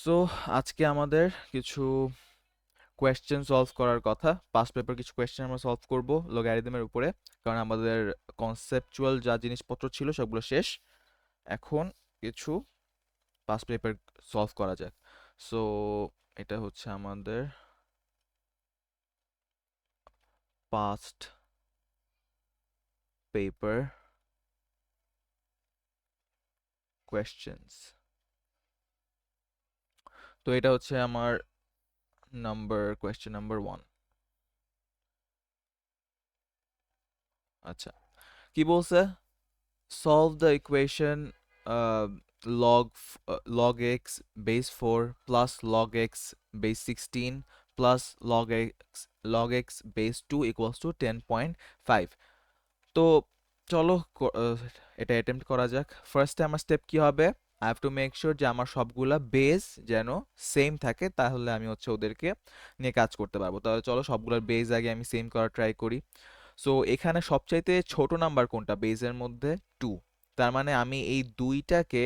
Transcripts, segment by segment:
So আজকে আমাদের কিছু কোয়েশ্চেন সলভ করার কথা। পাস্ট পেপার কিছু কোয়েশ্চেন আমরা সলভ করব লগারিদমের উপরে, কারণ আমাদের কনসেপচুয়াল যা জিনিসপত্র ছিল সবগুলো শেষ। এখন কিছু পাস্ট পেপার সলভ করা যাক। সো এটা হচ্ছে আমাদের পাস্ট পেপার কোয়েশ্চেন্স। তো এটা হচ্ছে আমার কোয়েশ্চেন নাম্বার 1। আচ্ছা, কি বলছে? Solve the equation uh, log x base 4 plus log x base 16 plus log x base 2 equals to 10.5. তো চলো এটা অ্যাটেম্প্ট করা যাক। ফার্স্টে আমার স্টেপ কি হবে? I have to make sure যে আমার সবগুলা বেস যেন সেম থাকে, তাহলে আমি হচ্ছে ওদেরকে নিয়ে কাজ করতে পারবো। তাহলে চলো সবগুলোর বেস আগে আমি সেম করার ট্রাই করি। সো এখানে সবচাইতে ছোট নাম্বার কোনটা বেজের মধ্যে? 2। তার মানে আমি এই দুইটাকে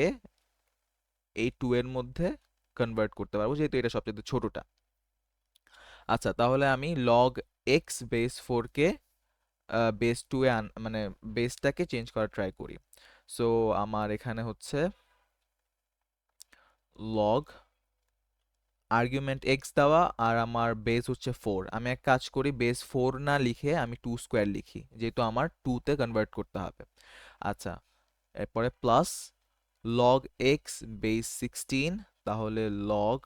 এই 2 এর মধ্যে কনভার্ট করতে পারবো, যেহেতু এটা সবচাইতে ছোটটা। আচ্ছা, তাহলে আমি লগ এক্স বেস 4 কে বেস 2 এ মানে বেসটাকে চেঞ্জ করার ট্রাই করি। সো আমার এখানে হচ্ছে লগ আর্গুমেন্ট এক্স দেওয়া আর আমার বেস হচ্ছে 4। আমি এক কাজ করি, বেস 4 না লিখে আমি 2 স্কোয়ার লিখি, যেহেতু আমার 2 তে কনভার্ট করতে হবে। আচ্ছা, এরপরে প্লাস লগ এক্স বেস 16, তাহলে লগ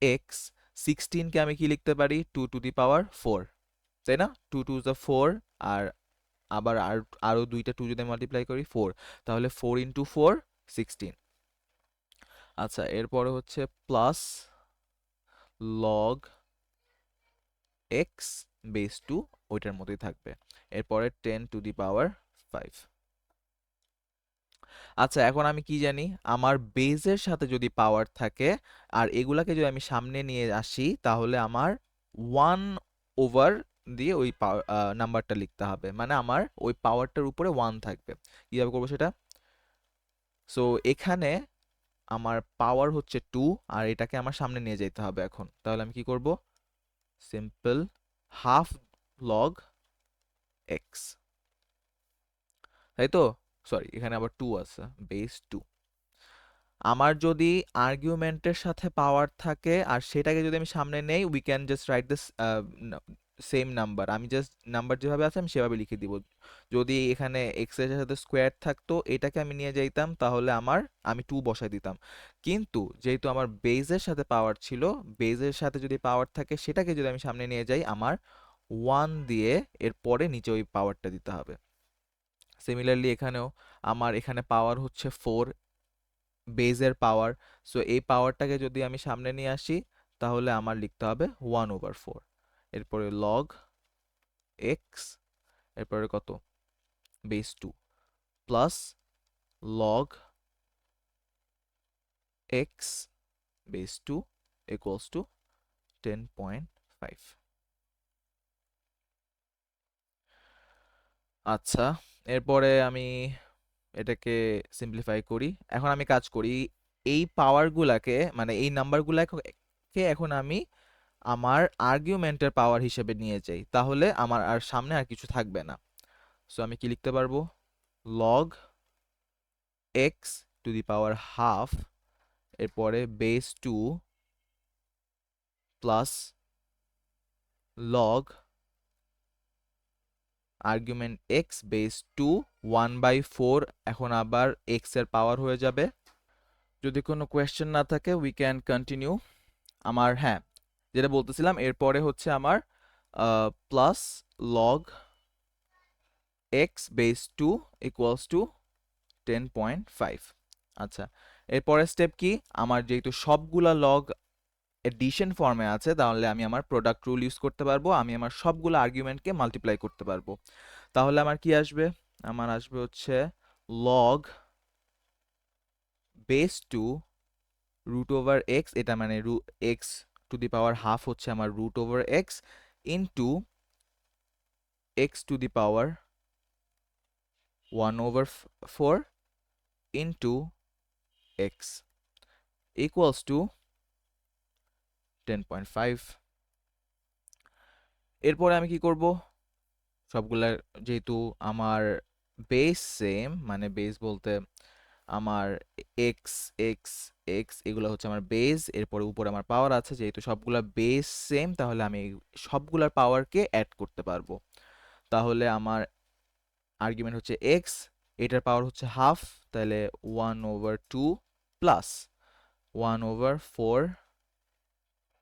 এক্স 16 কে আমি কি লিখতে পারি? 2 টু দি পাওয়ার 4, তাই না? 2 টু দ্য 4, আর আবার আরো দুইটা 2 যদি মাল্টিপ্লাই করি 4, তাহলে 4 ইন্টু 4 16। আচ্ছা, এরপরে হচ্ছে প্লাস লগ এক্স বেস 2, ওইটার মধ্যেই থাকবে। এরপরে 10 টু দি পাওয়ার 5। আচ্ছা, এখন আমি কি জানি? আমার বেজের সাথে যদি পাওয়ার থাকে আর এগুলাকে যদি আমি সামনে নিয়ে আসি, তাহলে আমার 1 ওভার দিয়ে ওই নাম্বারটা লিখতে হবে, মানে আমার ওই পাওয়ারটার উপরে 1 থাকবে। কিভাবে করবো সেটা? সো এখানে আমার পাওয়ার হচ্ছে 2, আর এটাকে আমার সামনে নিয়ে যেতে হবে এখন। তাহলে আমি কি করব? সিম্পল হাফ লগ এক্স, তাই তো? সরি, এখানে আবার 2 আছে, বেস 2। আমার যদি আর্গুমেন্টের সাথে পাওয়ার থাকে আর সেটাকে যদি আমি সামনে নেই, we can just right this same number. আমি জাস্ট নাম্বার যেভাবে আছে আমি সেভাবে লিখে দিব। যদি এখানে এক্স এর সাথে স্কোয়ার থাকতো, এটাকে আমি নিয়ে যাইতাম, তাহলে আমি 2 বসাই দিতাম। কিন্তু যেহেতু আমার বেজের সাথে পাওয়ার ছিল, বেজের সাথে যদি পাওয়ার থাকে সেটাকে যদি আমি সামনে নিয়ে যাই, আমার 1 দিয়ে এরপরে নিচে ওই পাওয়ারটা দিতে হবে। সিমিলারলি এখানেও আমার এখানে পাওয়ার হচ্ছে 4, বেজের পাওয়ার। সো এই পাওয়ারটাকে যদি আমি সামনে নিয়ে আসি, তাহলে আমার লিখতে হবে 1/4। এরপরে লগ এক্স, এরপরে কত? Base 2 plus log X base 2 equals to 10.5। আচ্ছা, এরপরে আমি এটাকে সিম্পলিফাই করি। এখন আমি কাজ করি, এই পাওয়ারগুলাকে মানে এই নাম্বারগুলাকে এখন আমি আমার আর্গুমেন্টের পাওয়ার হিসেবে নিয়ে যাই, তাহলে আমার আর সামনে আর কিছু থাকবে না। সো আমি কি লিখতে পারবো? Log x to the power half, এরপরে base 2 plus log argument x base 2 1/4। এখন আবার এক্স এর পাওয়ার হয়ে যাবে। যদি কোনো কোয়েশ্চেন না থাকে উই ক্যান কন্টিনিউ। আমার, হ্যাঁ, যেটা বলতেছিলাম, এরপরে হচ্ছে আমার plus log X base 2 equals to 10.5। আচ্ছা, এরপরের স্টেপ কি? আমার যেহেতু সবগুলা লগ এডিশন ফর্মে আছে, তাহলে আমি আমার প্রোডাক্ট রুল ইউজ করতে পারবো, আমি আমার সবগুলো আর্গুমেন্টকে মাল্টিপ্লাই করতে পারবো। তাহলে আমার কি আসবে? আমার আসবে হচ্ছে log base 2 root over X, এটা মানে X to the power half হচ্ছে আমার root over X, into X to the power 1/4 into X. Equals to 10.5। এরপরে আমি কি করব, সবগুলার যেহেতু আমার বেস সেম, মানে বেস বলতে আমার এক্স এক্স এক্স এগুলো হচ্ছে আমার বেস, এরপরে উপরে আমার পাওয়ার আছে, যেহেতু সবগুলা বেস সেম তাহলে আমি সবগুলার পাওয়ারকে অ্যাড করতে পারবো। তাহলে আমার আর্গুমেন্ট হচ্ছে এক্স, এটার পাওয়ার হচ্ছে হাফ, তাহলে 1/2 প্লাস 1/4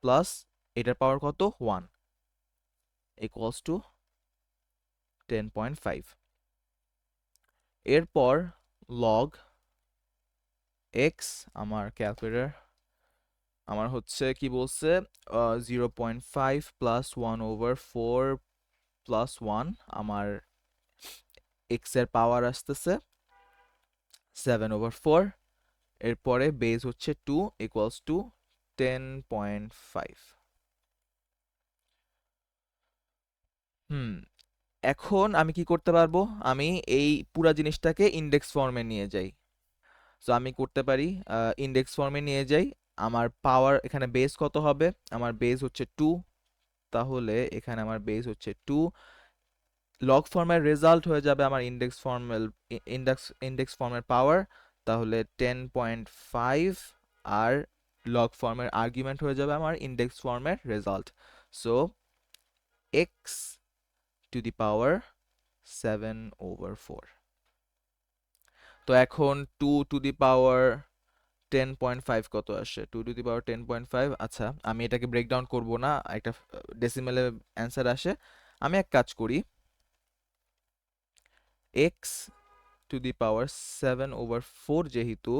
প্লাস এটার পাওয়ার কত 1 ইকুয়ালস টু 10.5। এরপর লগ এক্স, আমার ক্যালকুলেটর আমার হচ্ছে কি বলছে, 0.5 প্লাস 1/4 প্লাস 1, আমার এক্স এর পাওয়ার আসতেছে 7/4, এরপরে বেস হচ্ছে 2 ইকুয়ালস টু 10.5। হুম, এখন আমি কি করতে পারবো, আমি এই পুরা জিনিসটাকে ইন্ডেক্স ফর্মে নিয়ে যাই। সো আমি করতে পারি ইন্ডেক্স ফর্মে নিয়ে যাই। আমার পাওয়ার এখানে বেস কত হবে, আমার বেস হচ্ছে 2, তাহলে এখানে আমার বেস হচ্ছে 2, লগ ফর্মের রেজাল্ট হয়ে যাবে আমার ইন্ডেক্স ফর্মের পাওয়ার, তাহলে 10.5, আর লগ ফর্মের আর্গুমেন্ট হয়ে যাবে আমার ইন্ডেক্স ফর্মের result. So x to the power 7/4। তো এখন 2 টু দি পাওয়ার 10.5 কত আসে, 2 টু দি পাওয়ার 10.5। আচ্ছা, আমি এটাকে ব্রেকডাউন করব না, একটা ডেসিমেলে অ্যান্সার আসে। আমি এক কাজ করি, এক্স টু দি পাওয়ার 7/4 যেহেতু,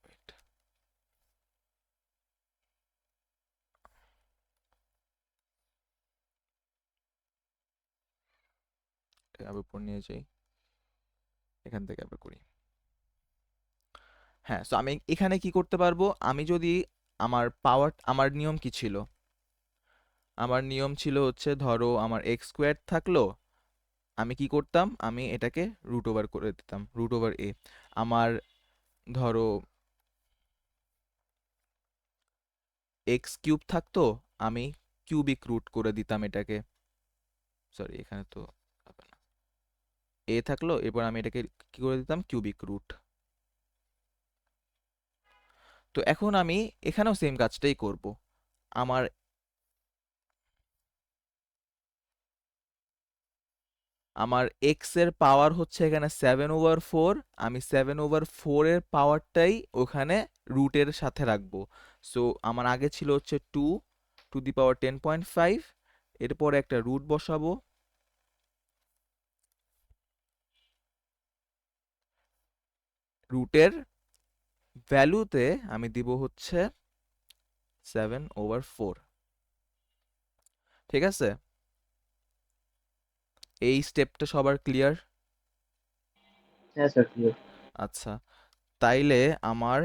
wait, এটাকে আবার উপর নিয়ে যাই, এখান থেকে আবার করি। হ্যাঁ, সো আমি এখানে কি করতে পারবো, আমি যদি আমার পাওয়ার, আমার নিয়ম কি ছিল, আমার নিয়ম ছিল হচ্ছে ধরো আমার এক্স স্কোয়ার থাকলো, আমি কি করতাম, আমি এটাকে রুট ওভার করে দিতাম, রুট ওভার এ। আমার ধরো এক্স কিউব থাকতো, আমি কিউবিক রুট করে দিতাম এটাকে, সরি এখানে তো হবে না, এ থাকলো, এরপর আমি এটাকে কি করে দিতাম, কিউবিক রুট। তো এখন আমি এখানেও সেম কাজটাই করব। আমার আমার এক্স এর পাওয়ার হচ্ছে এখানে 7/4, আমি 7/4 এর পাওয়ারটাই ওখানে রুটের সাথে রাখবো। সো আমার আগে ছিল হচ্ছে 2 টু দি পাওয়ার 10.5, এরপরে একটা রুট বসাবো, রুটের ভ্যালুতে আমি দিব হচ্ছে 7/4। ঠিক আছে, এই স্টেপটা সবার ক্লিয়ার? হ্যাঁ স্যার, ক্লিয়ার। আচ্ছা, তাইলে আমার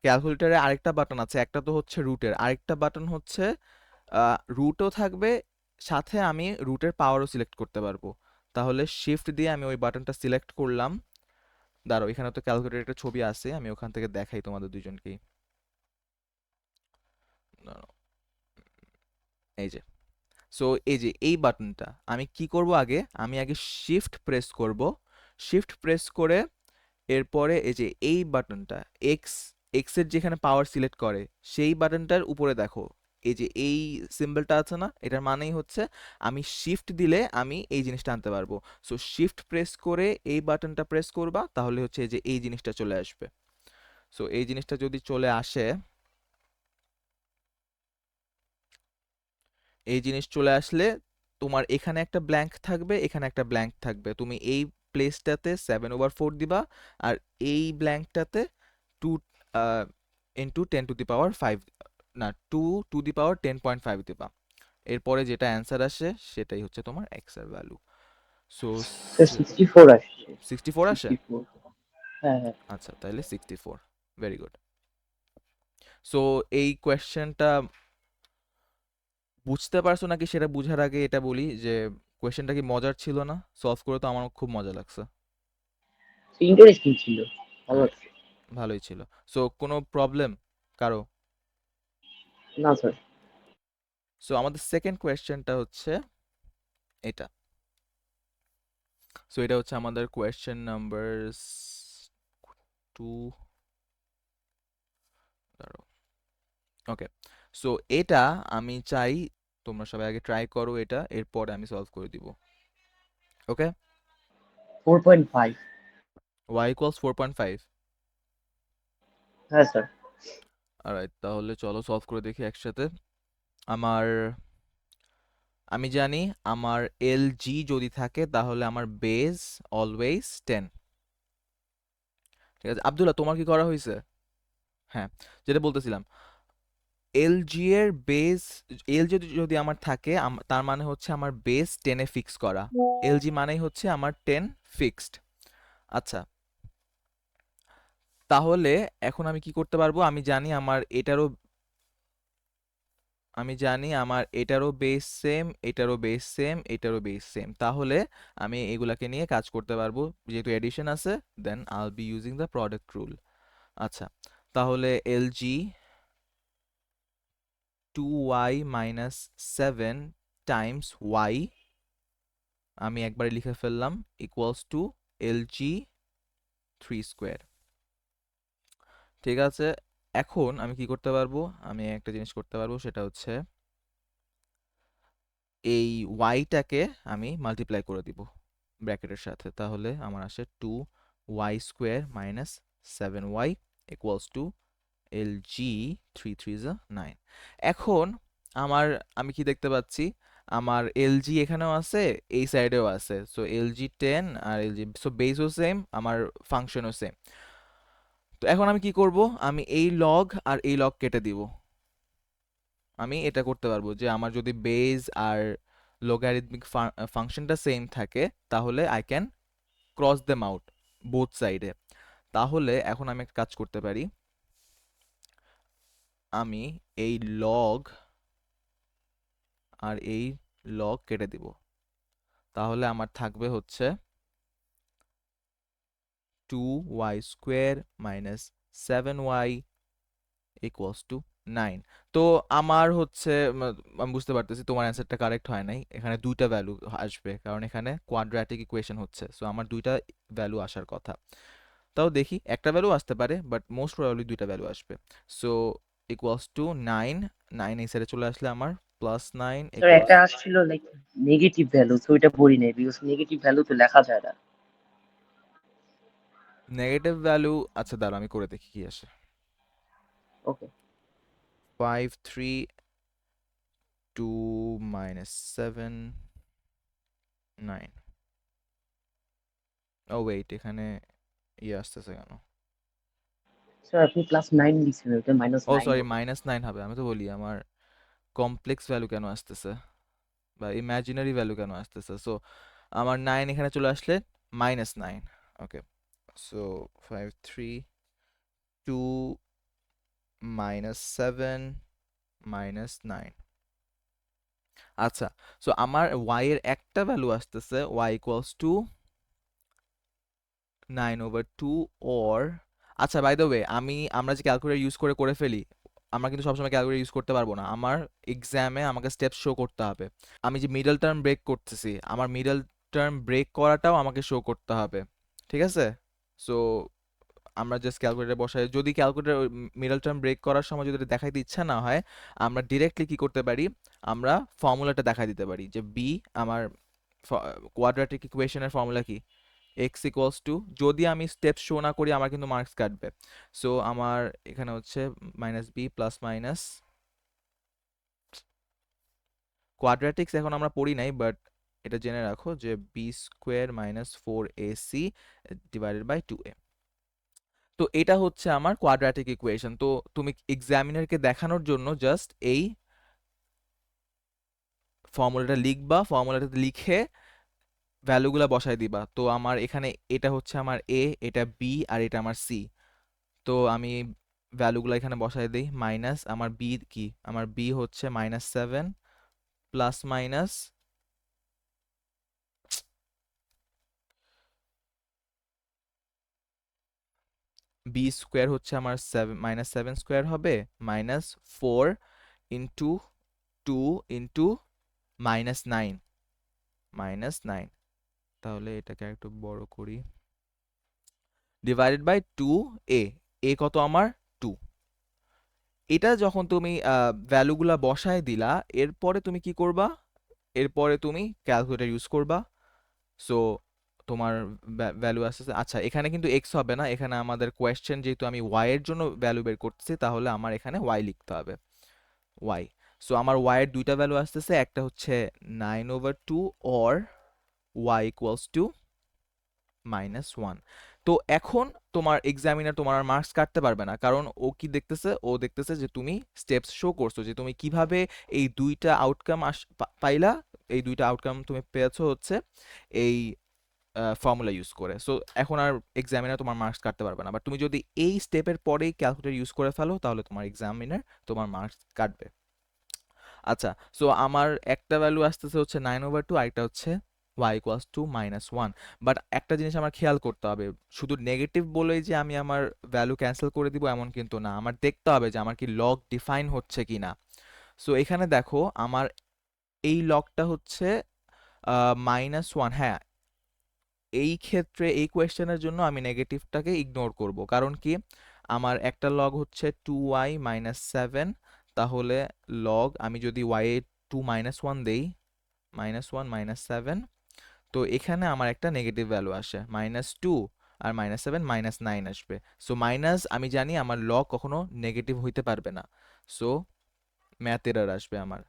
ক্যালকুলেটরে আরেকটা বাটন আছে, একটা তো হচ্ছে রুটের, আরেকটা বাটন হচ্ছে রুটও থাকবে, সাথে আমি রুটের পাওয়ারও সিলেক্ট করতে পারবো। তাহলে শিফট দিয়ে আমি ওই বাটনটা সিলেক্ট করলাম, দাঁড়াও এখানে তো ক্যালকুলেটর একটা ছবি আছে, আমি ওখান থেকে দেখাই তোমাদের দুজনকেই, দাঁড়াও, এই যে, সো এই যে এই বাটনটা আমি কি করব, আগে আমি আগে শিফট প্রেস করব, শিফট প্রেস করে এরপরে এই যে এই বাটনটা, এক্স এক্স এর যেখানে পাওয়ার সিলেক্ট করে সেই বাটনটার উপরে দেখো এই যে এই সিম্বলটা আছে না, এটার মানেই হচ্ছে আমি শিফট দিলে আমি এই জিনিসটা আনতে পারবো। সো শিফট প্রেস করে এই বাটনটা প্রেস করবা, তাহলে হচ্ছে এই যে এই জিনিসটা চলে আসবে। সো এই জিনিসটা যদি চলে আসে, এই জিনিস চলে আসলে তোমার এখানে একটা ব্ল্যাঙ্ক থাকবে, এখানে একটা ব্ল্যাঙ্ক থাকবে, তুমি এই প্লেসটাতে 7/4 দিবা, আর এই ব্ল্যাঙ্কটাতে 2 ইন্টু 10⁵, না 2 টু দি পাওয়ার 10.5 দিবা। এরপরে যেটা অ্যান্সার আসে সেটাই হচ্ছে তোমার এক্স এর ভ্যালু। সো স্যার 64 আসছে। 64 আসে, 64। হ্যাঁ হ্যাঁ। আচ্ছা তাহলে 64, ভেরি গুড। সো এই কোয়েশ্চেনটা বুঝতে পারছো নাকি সেটা বুঝার আগে এটা বলি যে কোয়েশ্চেনটা কি মজার ছিল না, সলভ করে তো আমার খুব মজা লাগছে। ইন্টারেস্টিং ছিল। ভালো আছে। ভালোই ছিল। সো কোনো প্রবলেম কারো? না স্যার। সো আমাদের সেকেন্ড কোয়েশ্চেনটা হচ্ছে এটা। সো এটা হচ্ছে আমাদের কোয়েশ্চেন নাম্বার 2। ওকে, সো এটা আমি চাই তোমরা সবাই আগে ট্রাই করো এটা, এরপরে আমি সলভ করে দিব। ওকে, 4.5। y equals 4.5। হ্যাঁ স্যার। অলরাইট, তাহলে চলো সলভ করে দেখি একসাথে। আমার আমি জানি আমার এল জি যদি থাকে তাহলে আমার বেস অলওয়েজ 10। ঠিক আছে আব্দুল্লাহ, তোমার কি করা হয়েছে? হ্যাঁ, যেটা বলতেছিলাম, এল জি এর বেস, এল জি যদি আমার থাকে তার মানে হচ্ছে আমার বেস 10-এ ফিক্স করা। এল জি মানেই হচ্ছে আমার 10 ফিক্সড। আচ্ছা, তাহলে এখন আমি কি করতে পারবো? আমি জানি আমার এটারও বেস সেম, এটারও বেস সেম, এটারও বেস সেম। তাহলে আমি এগুলাকে নিয়ে কাজ করতে পারবো, যেহেতু এডিশন আছে। Then I'll be using the product rule. আচ্ছা, তাহলে L G 2y minus 7 times y, আমি একবারে লিখে ফেললাম, equals to L G 3 square. ঠিক আছে, এখন আমি কি করতে পারবো? আমি একটা জিনিস করতে পারবো, সেটা হচ্ছে এই ওয়াইটাকে আমি মাল্টিপ্লাই করে দিব ব্র্যাকেটের সাথে। তাহলে আমার আসে 2y² minus 7y equals to L G 3 3 9। এখন আমার আমি কি দেখতে পাচ্ছি? আমার এল জি এখানেও আছে, এই সাইডেও আছে। সো এল জি 10 আর এল জি, সো বেসও সেম, আমার ফাংশনও সেম। তো এখন আমি কি করব? আমি এই লগ আর এই লগ কেটে দিব। আমি এটা করতে পারবো যে আমার যদি বেস আর লোগারিথমিক ফাংশনটা সেম থাকে, তাহলে I can cross them out both সাইডে। তাহলে এখন আমি একটা কাজ করতে পারি, আমি এই লগ আর এই লগ কেটে দিব। তাহলে আমার থাকবে হচ্ছে 2y² minus 7y equals to 9। তো আমার হচ্ছে আমি বুঝতে পারতেছি তোমার অ্যান্সারটা কারেক্ট হয় নাই। এখানে দুইটা ভ্যালু আসবে, কারণ এখানে কোয়াড্রাটিক ইকুয়েশন হচ্ছে। সো আমার দুইটা ভ্যালু আসার কথা। তাও দেখি, একটা ভ্যালু আসতে পারে, বাট মোস্ট প্রবাবলি দুইটা ভ্যালু আসবে। সো ইকুয়ালস টু 9, 9 এই সাইডে চলে আসলে আমার +9 স্যার ইকুয়ালস একটা আসছিল লাইক নেগেটিভ ভ্যালু, তো ওইটা পড়ি নাই বিকজ নেগেটিভ ভ্যালু তো লেখা যায় না। Negative value. আচ্ছা দাঁড়া, আমি করে দেখি কি আসে। ওকে। 5 3 2 minus 7 9। ও ওয়েট, এখানে আসতেছে কেন? স্যার আপনি +9 লিখছেন, ওইটা ও -9 সরি, হবে। -9 হবে। আমি তো বলি আমার কমপ্লেক্স ভ্যালু কেন আসতেছে বা ইমাজিনারি ভ্যালু কেন আসতেছে। সো আমার 9 এখানে চলে আসলে -9। ওকে, সো 5 3 2 minus 7 minus 9। আচ্ছা, সো আমার y এর একটা ভ্যালু আসতেছে y ইকুয়ালস টু 9/2 অর, আচ্ছা বাই দ্য ওয়ে, আমরা যে ক্যালকুলেটর ইউজ করে ফেলি, আমরা কিন্তু সবসময় ক্যালকুলেটর ইউজ করতে পারবো না। আমার এক্সামে আমাকে স্টেপ শো করতে হবে। আমি যে মিডল টার্ম ব্রেক করতেছি, আমার মিডল টার্ম ব্রেক করাটাও আমাকে শো করতে হবে। ঠিক আছে, সো আমরা জাস্ট ক্যালকুলেটর বসাই, যদি ক্যালকুলেটর মিডল টার্ম ব্রেক করার সময় যদি এটা দেখাইতে ইচ্ছা না হয়, আমরা ডিরেক্টলি কি করতে পারি? আমরা ফর্মুলাটা দেখাই দিতে পারি যে বি আমার কোয়াড্রাটিক ইকুয়েশনের ফর্মুলা কি, এক্স ইকুয়ালস টু, যদি আমি স্টেপ শো না করি আমার কিন্তু মার্কস কাটবে। সো আমার এখানে হচ্ছে -b প্লাস মাইনাস কোয়াড্রাটিক্স এখন আমরা পড়ি নাই, বাট এটা জেনে রাখো যে b² minus 4ac divided by 2a। তো এটা হচ্ছে আমার কোয়াড্রাটিক ইকুয়েশন। তো তুমি এক্সামিনারকে দেখানোর জন্য জাস্ট এই ফর্মুলাটা লিখবা, ফর্মুলাটা লিখে ভ্যালুগুলা বসাই দিবা। তো আমার এখানে এটা হচ্ছে আমার এ, এটা বি, আর এটা আমার সি। তো আমি ভ্যালুগুলো এখানে বসাই দিই। মাইনাস আমার বি কি, আমার বি হচ্ছে -7 প্লাস মাইনাস বি স্কোয়ার হচ্ছে আমার -7 স্কোয়ার হবে -4 ইন্টু 2 ইন্টু -9, -9, তাহলে এটাকে একটু বড় করি, ডিভাইডেড বাই 2a, a কত আমার 2। এটা যখন তুমি ভ্যালুগুলা বসায় দিলা, এরপরে তুমি কি করবা, এরপরে তুমি ক্যালকুলেটর ইউজ করবা। সো তোমার ভ্যালু আসতেছে, আচ্ছা এখানে কিন্তু এক্স হবে না, এখানে আমাদের কোয়েশ্চেন যেহেতু আমি ওয়াই এর জন্য ভ্যালু বের করতেছি, তাহলে আমার এখানে ওয়াই লিখতে হবে, ওয়াই। সো আমার ওয়াই এর দুইটা ভ্যালু আসতেছে, একটা হচ্ছে 9/2 অর ওয়াই ইকুয়ালস টু -1। তো এখন তোমার এক্সামিনার তোমার আর মার্কস কাটতে পারবে না, কারণ ও কি দেখতেছে, ও দেখতেছে যে তুমি স্টেপস শো করছো, যে তুমি কিভাবে এই দুইটা আউটকাম পাইলা। এই দুইটা আউটকাম তুমি পেয়েছো হচ্ছে এই ফর্মুলা ইউজ করে। সো এখন আর এক্সামিনার তোমার মার্কস কাটতে পারবে না, বাট তুমি যদি এই স্টেপের পরেই ক্যালকুলেটর ইউজ করে ফেলো, তাহলে তোমার এক্সামিনার তোমার মার্কস কাটবে। আচ্ছা, সো আমার একটা ভ্যালু আসতেছে হচ্ছে 9/2, আরেকটা হচ্ছে y ইকুয়ালস টু -1। বাট একটা জিনিস আমার খেয়াল করতে হবে, শুধু নেগেটিভ বলেই যে আমি আমার ভ্যালু ক্যান্সেল করে দিব এমন কিন্তু না, আমার দেখতে হবে যে আমার কি লগ ডিফাইন হচ্ছে কি না। সো এখানে দেখো আমার এই লগটা হচ্ছে -1, হ্যাঁ। এই ক্ষেত্রে এই কোয়েশ্চেনের জন্য আমি নেগেটিভটাকে ইগনোর করব, কারণ কি আমার একটা লগ হচ্ছে 2y -7, তাহলে লগ আমি যদি y এ 2 -1 দেই, -1 -7, তো এখানে আমার একটা নেগেটিভ ভ্যালু আসে -2, আর -7 -9 আসবে। সো মাইনাস, আমি জানি আমার লগ কখনো নেগেটিভ হইতে পারবে না, সো ম্যাথ এরর আসবে আমার।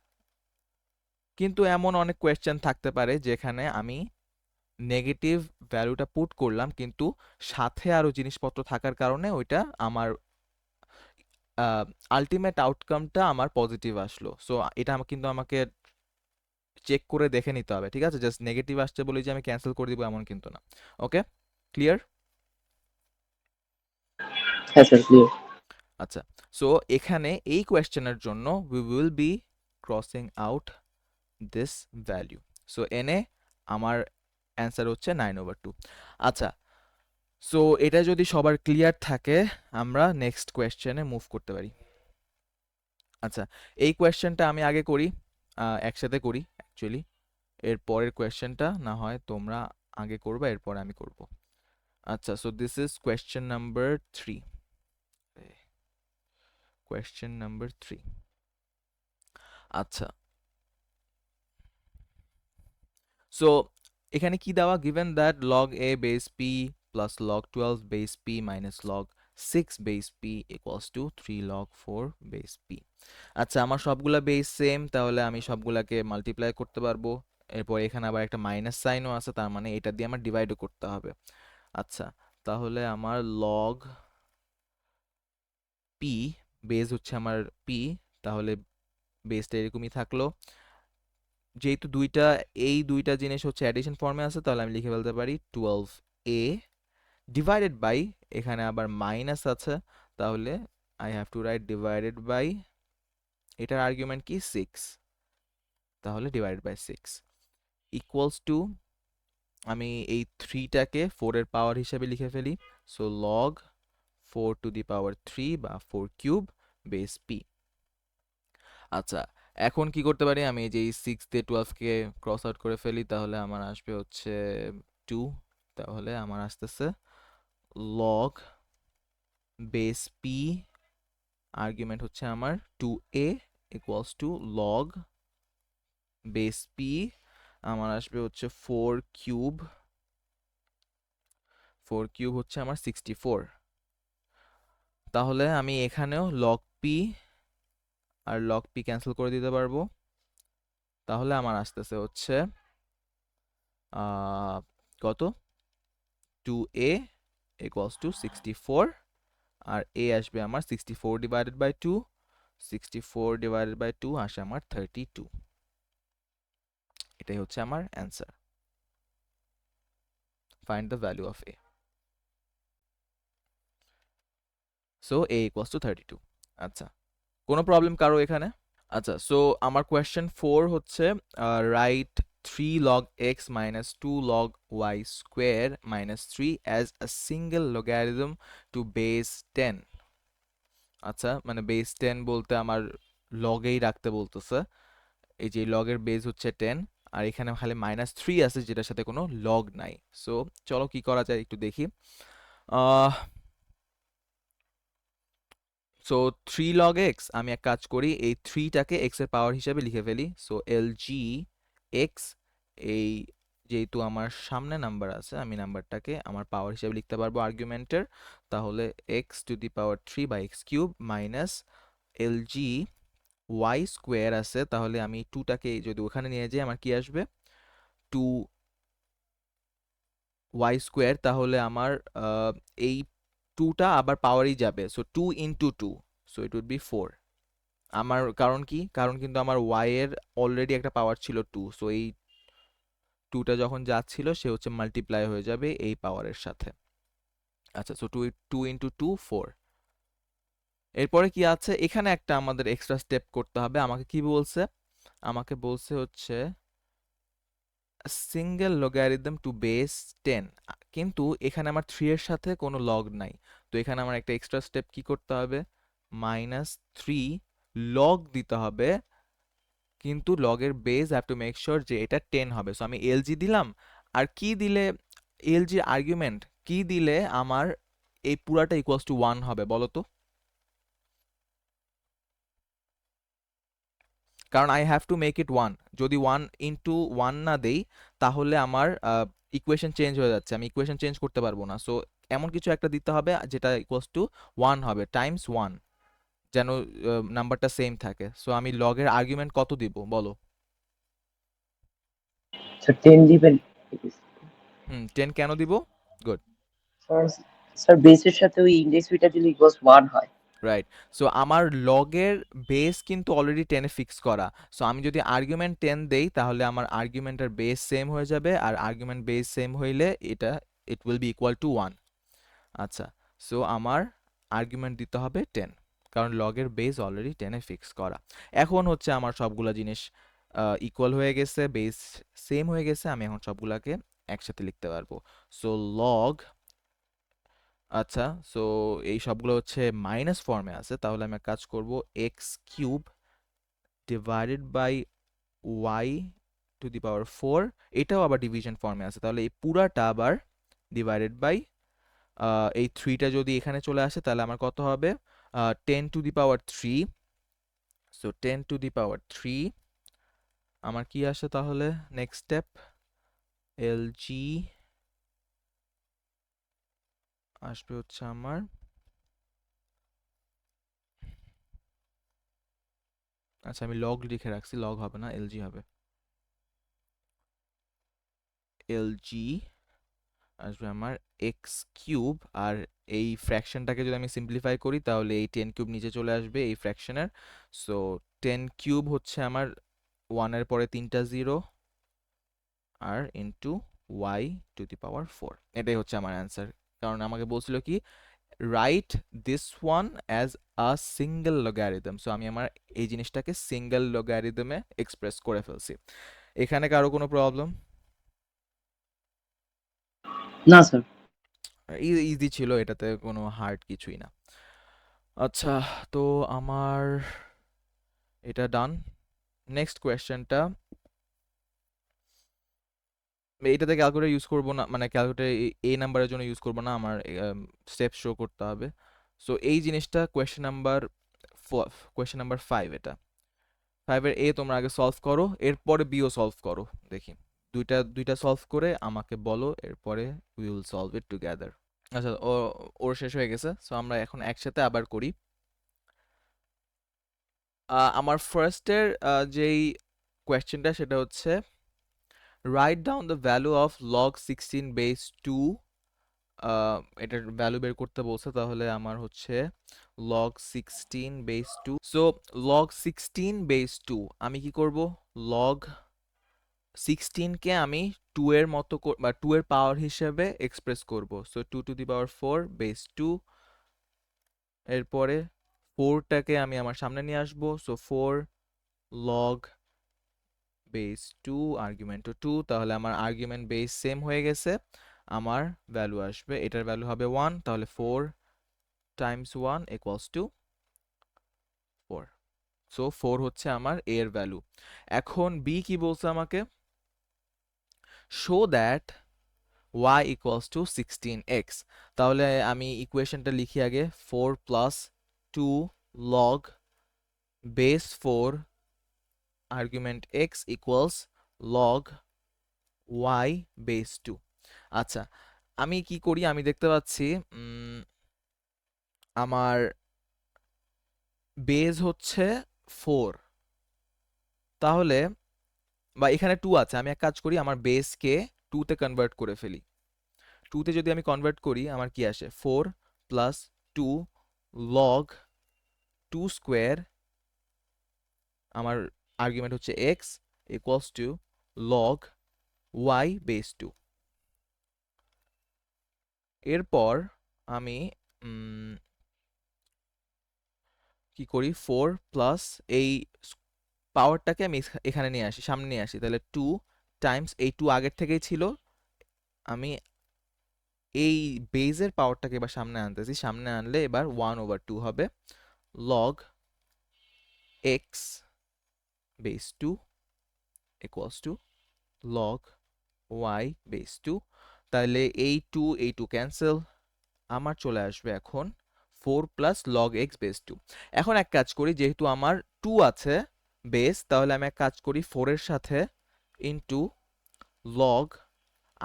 কিন্তু এমন অনেক কোয়েশ্চেন থাকতে পারে যেখানে আমি নেগেটিভ ভ্যালুটা পুট করলাম, কিন্তু সাথে আরো জিনিসপত্র থাকার কারণে ওইটা আমার আলটিমেট আউটকামটা আমার পজিটিভ আসলো। সো এটা কিন্তু আমাকে চেক করে দেখে নিতে হবে, ঠিক আছে? জাস্ট নেগেটিভ আসছে বলেই যে আমি ক্যান্সেল করে দিব এমন কিন্তু না। ওকে, ক্লিয়ার? হ্যাঁ স্যার, ক্লিয়ার। আচ্ছা, সো এখানে এই কোয়েশ্চেনের জন্য we will be crossing out this value. So এনে আমার অ্যান্সার হচ্ছে 9/2। আচ্ছা, সো এটা যদি সবার ক্লিয়ার থাকে, আমরা নেক্সট কোয়েশ্চেনে মুভ করতে পারি। আচ্ছা, এই কোয়েশ্চেনটা আমি আগে করি, একসাথে করি অ্যাকচুয়ালি। এর পরের কোয়েশ্চেনটা না হয় তোমরা আগে করবে, এরপর আমি করব। আচ্ছা, so this is question number 3। Question number 3। আচ্ছা, সো এখানে কি দেওয়া, given that log a base p plus log 12 base p minus log 6 base p equals to 3 log 4 base p। আচ্ছা, আমার সবগুলা বেস সেম, তাহলে আমি সবগুলাকে মাল্টিপ্লাই করতে পারবো। এরপর এখানে আবার একটা মাইনাস সাইনও আছে, তার মানে এটা দিয়ে আমার ডিভাইডও করতে হবে। আচ্ছা, তাহলে আমার log p, বেস হচ্ছে আমার p, তাহলে বেসটা এরকমই থাকলো। যেহেতু এই দুইটা জিনিস হচ্ছে অ্যাডিশন ফর্মে আছে, তাহলে আমি লিখে ফেলতে পারি 12a ডিভাইডেড বাই, এখানে আবার মাইনাস আছে, তাহলে I have to write divided by, এটার আর্গুমেন্ট কি 6, তাহলে ডিভাইডেড বাই 6 ইকুয়ালস টু, আমি এই 3টাকে 4 এর পাওয়ার হিসেবে লিখে ফেলি। সো লগ 4⁻³ বা 4 কিউব বেস p। আচ্ছা, এখন কি করতে পারি, আমি এই যে এই 6 দিয়ে 12 কে ক্রস আউট করে ফেলি, তাহলে আমার আসবে হচ্ছে 2, তাহলে আমার আসতেছে লগ বেস p, আর্গুমেন্ট হচ্ছে আমার 2a equals to log base p, আমার আসবে হচ্ছে 4 কিউব, 4 কিউব হচ্ছে আমার 64। তাহলে আমি এখানেও লগ p আর লগ p ক্যান্সেল করে দিতে পারবো, তাহলে আমার আসতেছে হচ্ছে কত, 2a equals to 64, R a আসবে আমার 64 ডিভাইডেড বাই 2, 64 ডিভাইডেড বাই 2 আসে আমার 32। এটাই হচ্ছে আমার answer. Find the value of a। So a equals two 32। আচ্ছা, কোনো প্রবলেম কারো এখানে? আচ্ছা, সো আমার কোয়েশ্চেন 4 হচ্ছে right 3 log x minus 2 log y square minus 3 as a single logarithm to base 10. আচ্ছা, মানে বেস 10 বলতে আমার লগেই রাখতে বলতেছে। এই যে লগের বেস হচ্ছে 10, আর এখানে খালি -3 আছে যেটার সাথে কোনো লগ নাই। সো চলো কি করা যায় একটু দেখি। আহ সো 3 log x, আমি এক কাজ করি, এই 3টাকে x এর পাওয়ার হিসাবে লিখে ফেলি। সো lg x, এই যেহেতু আমার সামনে নাম্বার আছে, আমি নাম্বারটাকে আমার পাওয়ার হিসাবে লিখতে পারবো আর্গুমেন্টের। তাহলে x টু দি পাওয়ার 3 বা x cube minus lg y square আছে, তাহলে আমি 2টাকে যদি ওখানে নিয়ে যাই আমার কি আসবে, 2 y স্কোয়ার। তাহলে আমার এই 2টা আবার পাওয়ারই যাবে, so 2 into 2, so it would be 4। আমার কারণ কি, কারণ কিন্তু আমার y এর অলরেডি একটা পাওয়ার ছিল 2, সো এই 2টা যখন যাচ্ছিল সে হচ্ছে মাল্টিপ্লাই হয়ে যাবে এই পাওয়ারের সাথে। আচ্ছা, সো 2 2 ইন্টু 2 4। এরপরে কি আছে, এখানে একটা আমাদের এক্সট্রা স্টেপ করতে হবে। আমাকে কি বলছে, আমাকে বলছে হচ্ছে সিঙ্গেল লগারিদম টু বেস 10, কিন্তু এখানে আমার 3 এর সাথে কোনো লগ নাই। তো এখানে আমার একটা এক্সট্রা স্টেপ কি করতে হবে, -3 লগ দিতে হবে, কিন্তু লগের base have to make sure যে এটা 10 হবে। সো আমি এলজি দিলাম, আর কি দিলে, এলজির আর্গুমেন্ট কি দিলে আমার এই পুরাটা ইকুয়ালস টু 1 হবে বলো তো। কারণ I have to make it 1, যদি 1 ইন্টু 1 না দেই তাহলে আমার ইকুয়েশন চেঞ্জ হয়ে যাচ্ছে, আমি ইকুয়েশন চেঞ্জ করতে পারবো না। সো এমন কিছু একটা দিতে হবে যেটা ইকুয়ালস টু 1 হবে, টাইমস 1, যেন নাম্বারটা সেম থাকে। সো আমি লগের আর্গুমেন্ট কত দিব বলো। স্যার 10 দিবেন? হুম, 10 কেন দিব? গুড। স্যার, স্যার বেসের সাথে ওই ইন্ডেক্স বিটা দিলে ইকুয়ালস 1 হয়। রাইট। সো আমার লগের বেস কিন্তু অলরেডি 10 এ ফিক্স করা। সো আমি যদি আর্গুমেন্ট 10 দেই তাহলে আমার আর্গুমেন্টের বেস সেম হয়ে যাবে, আর আর্গুমেন্ট বেস সেম হইলে এটা it will be equal to 1। আচ্ছা, সো আমার আর্গুমেন্ট দিতে হবে 10, কারণ লগের বেস অলরেডি 10 এ ফিক্স করা। এখন হচ্ছে আমার সবগুলা জিনিস ইকুয়াল হয়ে গেছে, বেস সেম হয়ে গেছে, আমি এখন সবগুলাকে একসাথে লিখতে পারবো। সো লগ, আচ্ছা, সো এই সবগুলো হচ্ছে মাইনাস ফর্মে আছে, তাহলে আমি এক কাজ করব, x cube divided by y to the power 4, এটাও আবার ডিভিশন ফর্মে আছে, তাহলে এই পুরাটা আবার ডিভাইডেড বাই এই 3টা যদি এখানে চলে আসে তাহলে আমার কত হবে, 10 to the power 3। So 10 to the power 3 আমার কি আসে তাহলে, নেক্সট স্টেপ এলজি আসবে হচ্ছে আমার, আচ্ছা আমি লগ লিখে রাখছি, লগ হবে না, এলজি হবে। এলজি আসবে আমার এক্স কিউব, আর এই ফ্র্যাকশনটাকে যদি আমি সিম্পলিফাই করি তাহলে এই 10 কিউব নিচে চলে আসবে এই ফ্র্যাকশনের। সো 10 কিউব হচ্ছে আমার 1 এর পরে 3টা 0 আর into Y to the power 4, এটাই হচ্ছে আমার অ্যান্সার। কারণ আমাকে বলছিল কি, right this one as a single logarithm, so আমি আমার এই জিনিসটাকে সিঙ্গেল লগারিদমে এক্সপ্রেস করে ফেলছি। এখানে কারো কোনো প্রবলেম? না স্যার। ইজি ছিল, এটাতে কোনো হার্ড কিছুই না। আচ্ছা, তো আমার এটা ডান। নেক্সট কোয়েশ্চেনটা, এটাতে ক্যালকুলেটর ইউজ করবো না, মানে ক্যালকুলেটর এই নাম্বারের জন্য ইউজ করবো না, আমার স্টেপ শো করতে হবে। সো এই জিনিসটা কোয়েশ্চেন নাম্বার 5, এটা 5 এর এ তোমরা আগে সলভ করো, এরপরে বিও সলভ করো, দেখি দুইটা দুইটা সলভ করে আমাকে বলো, এরপরে we will solve it together. আচ্ছা, ওর শেষ হয়ে গেছে, সো আমরা এখন একসাথে আবার করি। আমার ফার্স্টের যেই কোয়েশ্চেনটা সেটা হচ্ছে, write down the value of log 16 base 2, এটার ভ্যালু বের করতে বলছে, তাহলে আমার হচ্ছে log 16 base 2। So log 16 base 2 আমি কি করব, log 16 কে আমি 2 এর মতো বা 2 এর পাওয়ার হিসেবে এক্সপ্রেস করব। So 2 two the power 4 base 2, এরপরে 4টাকে আমি আমার সামনে নিয়ে আসবো, সো 4 log বেস 2 আর্গুমেন্ট 2, তাহলে আমার আর্গুমেন্ট বেস সেম হয়ে গেছে। আমার ভ্যালু আসবে, এটার ভ্যালু হবে 1, তাহলে 4 টাইমস 1 ইকুয়ালস টু 4। সো 4 হচ্ছে আমার a এর ভ্যালু। এখন b কি বলছে আমাকে? Show that y equals to 16x। তাহলে আমি ইকুয়েশনটা লিখি আগে, 4 plus 2 log base 4 argument x equals log y base 2। আচ্ছা, আমি কি করি, আমি দেখতে পাচ্ছি আমার বেস হচ্ছে 4, তাহলে বা এখানে 2 আছে, আমি এক কাজ করি, আমার বেসকে 2 তে কনভার্ট করে ফেলি। 2 তে যদি আমি কনভার্ট করি আমার কি আসে, 4 প্লাস 2 লগ 2 স্কোয়ার, আমার আর্গুমেন্ট হচ্ছে x equals to log y base 2। এরপর আমি কি করি, 4 প্লাস এই পাওয়ারটাকে আমি এখানে নিয়ে আসি, সামনে নিয়ে আসি, তাহলে 2 টাইমস এই 2 আগের থেকেই ছিল, আমি এই বেজের পাওয়ারটাকে এবার সামনে আনতেছি, সামনে আনলে এবার 1/2 হবে log X base 2 equals to log Y base 2। তাহলে এই 2 ক্যান্সেল, আমার চলে আসবে এখন 4 প্লাস লগ এক্স বেস 2। এখন এক কাজ করি, যেহেতু আমার 2 আছে বেস, তাহলে আমি এক কাজ করি 4 এর সাথে ইনটু লগ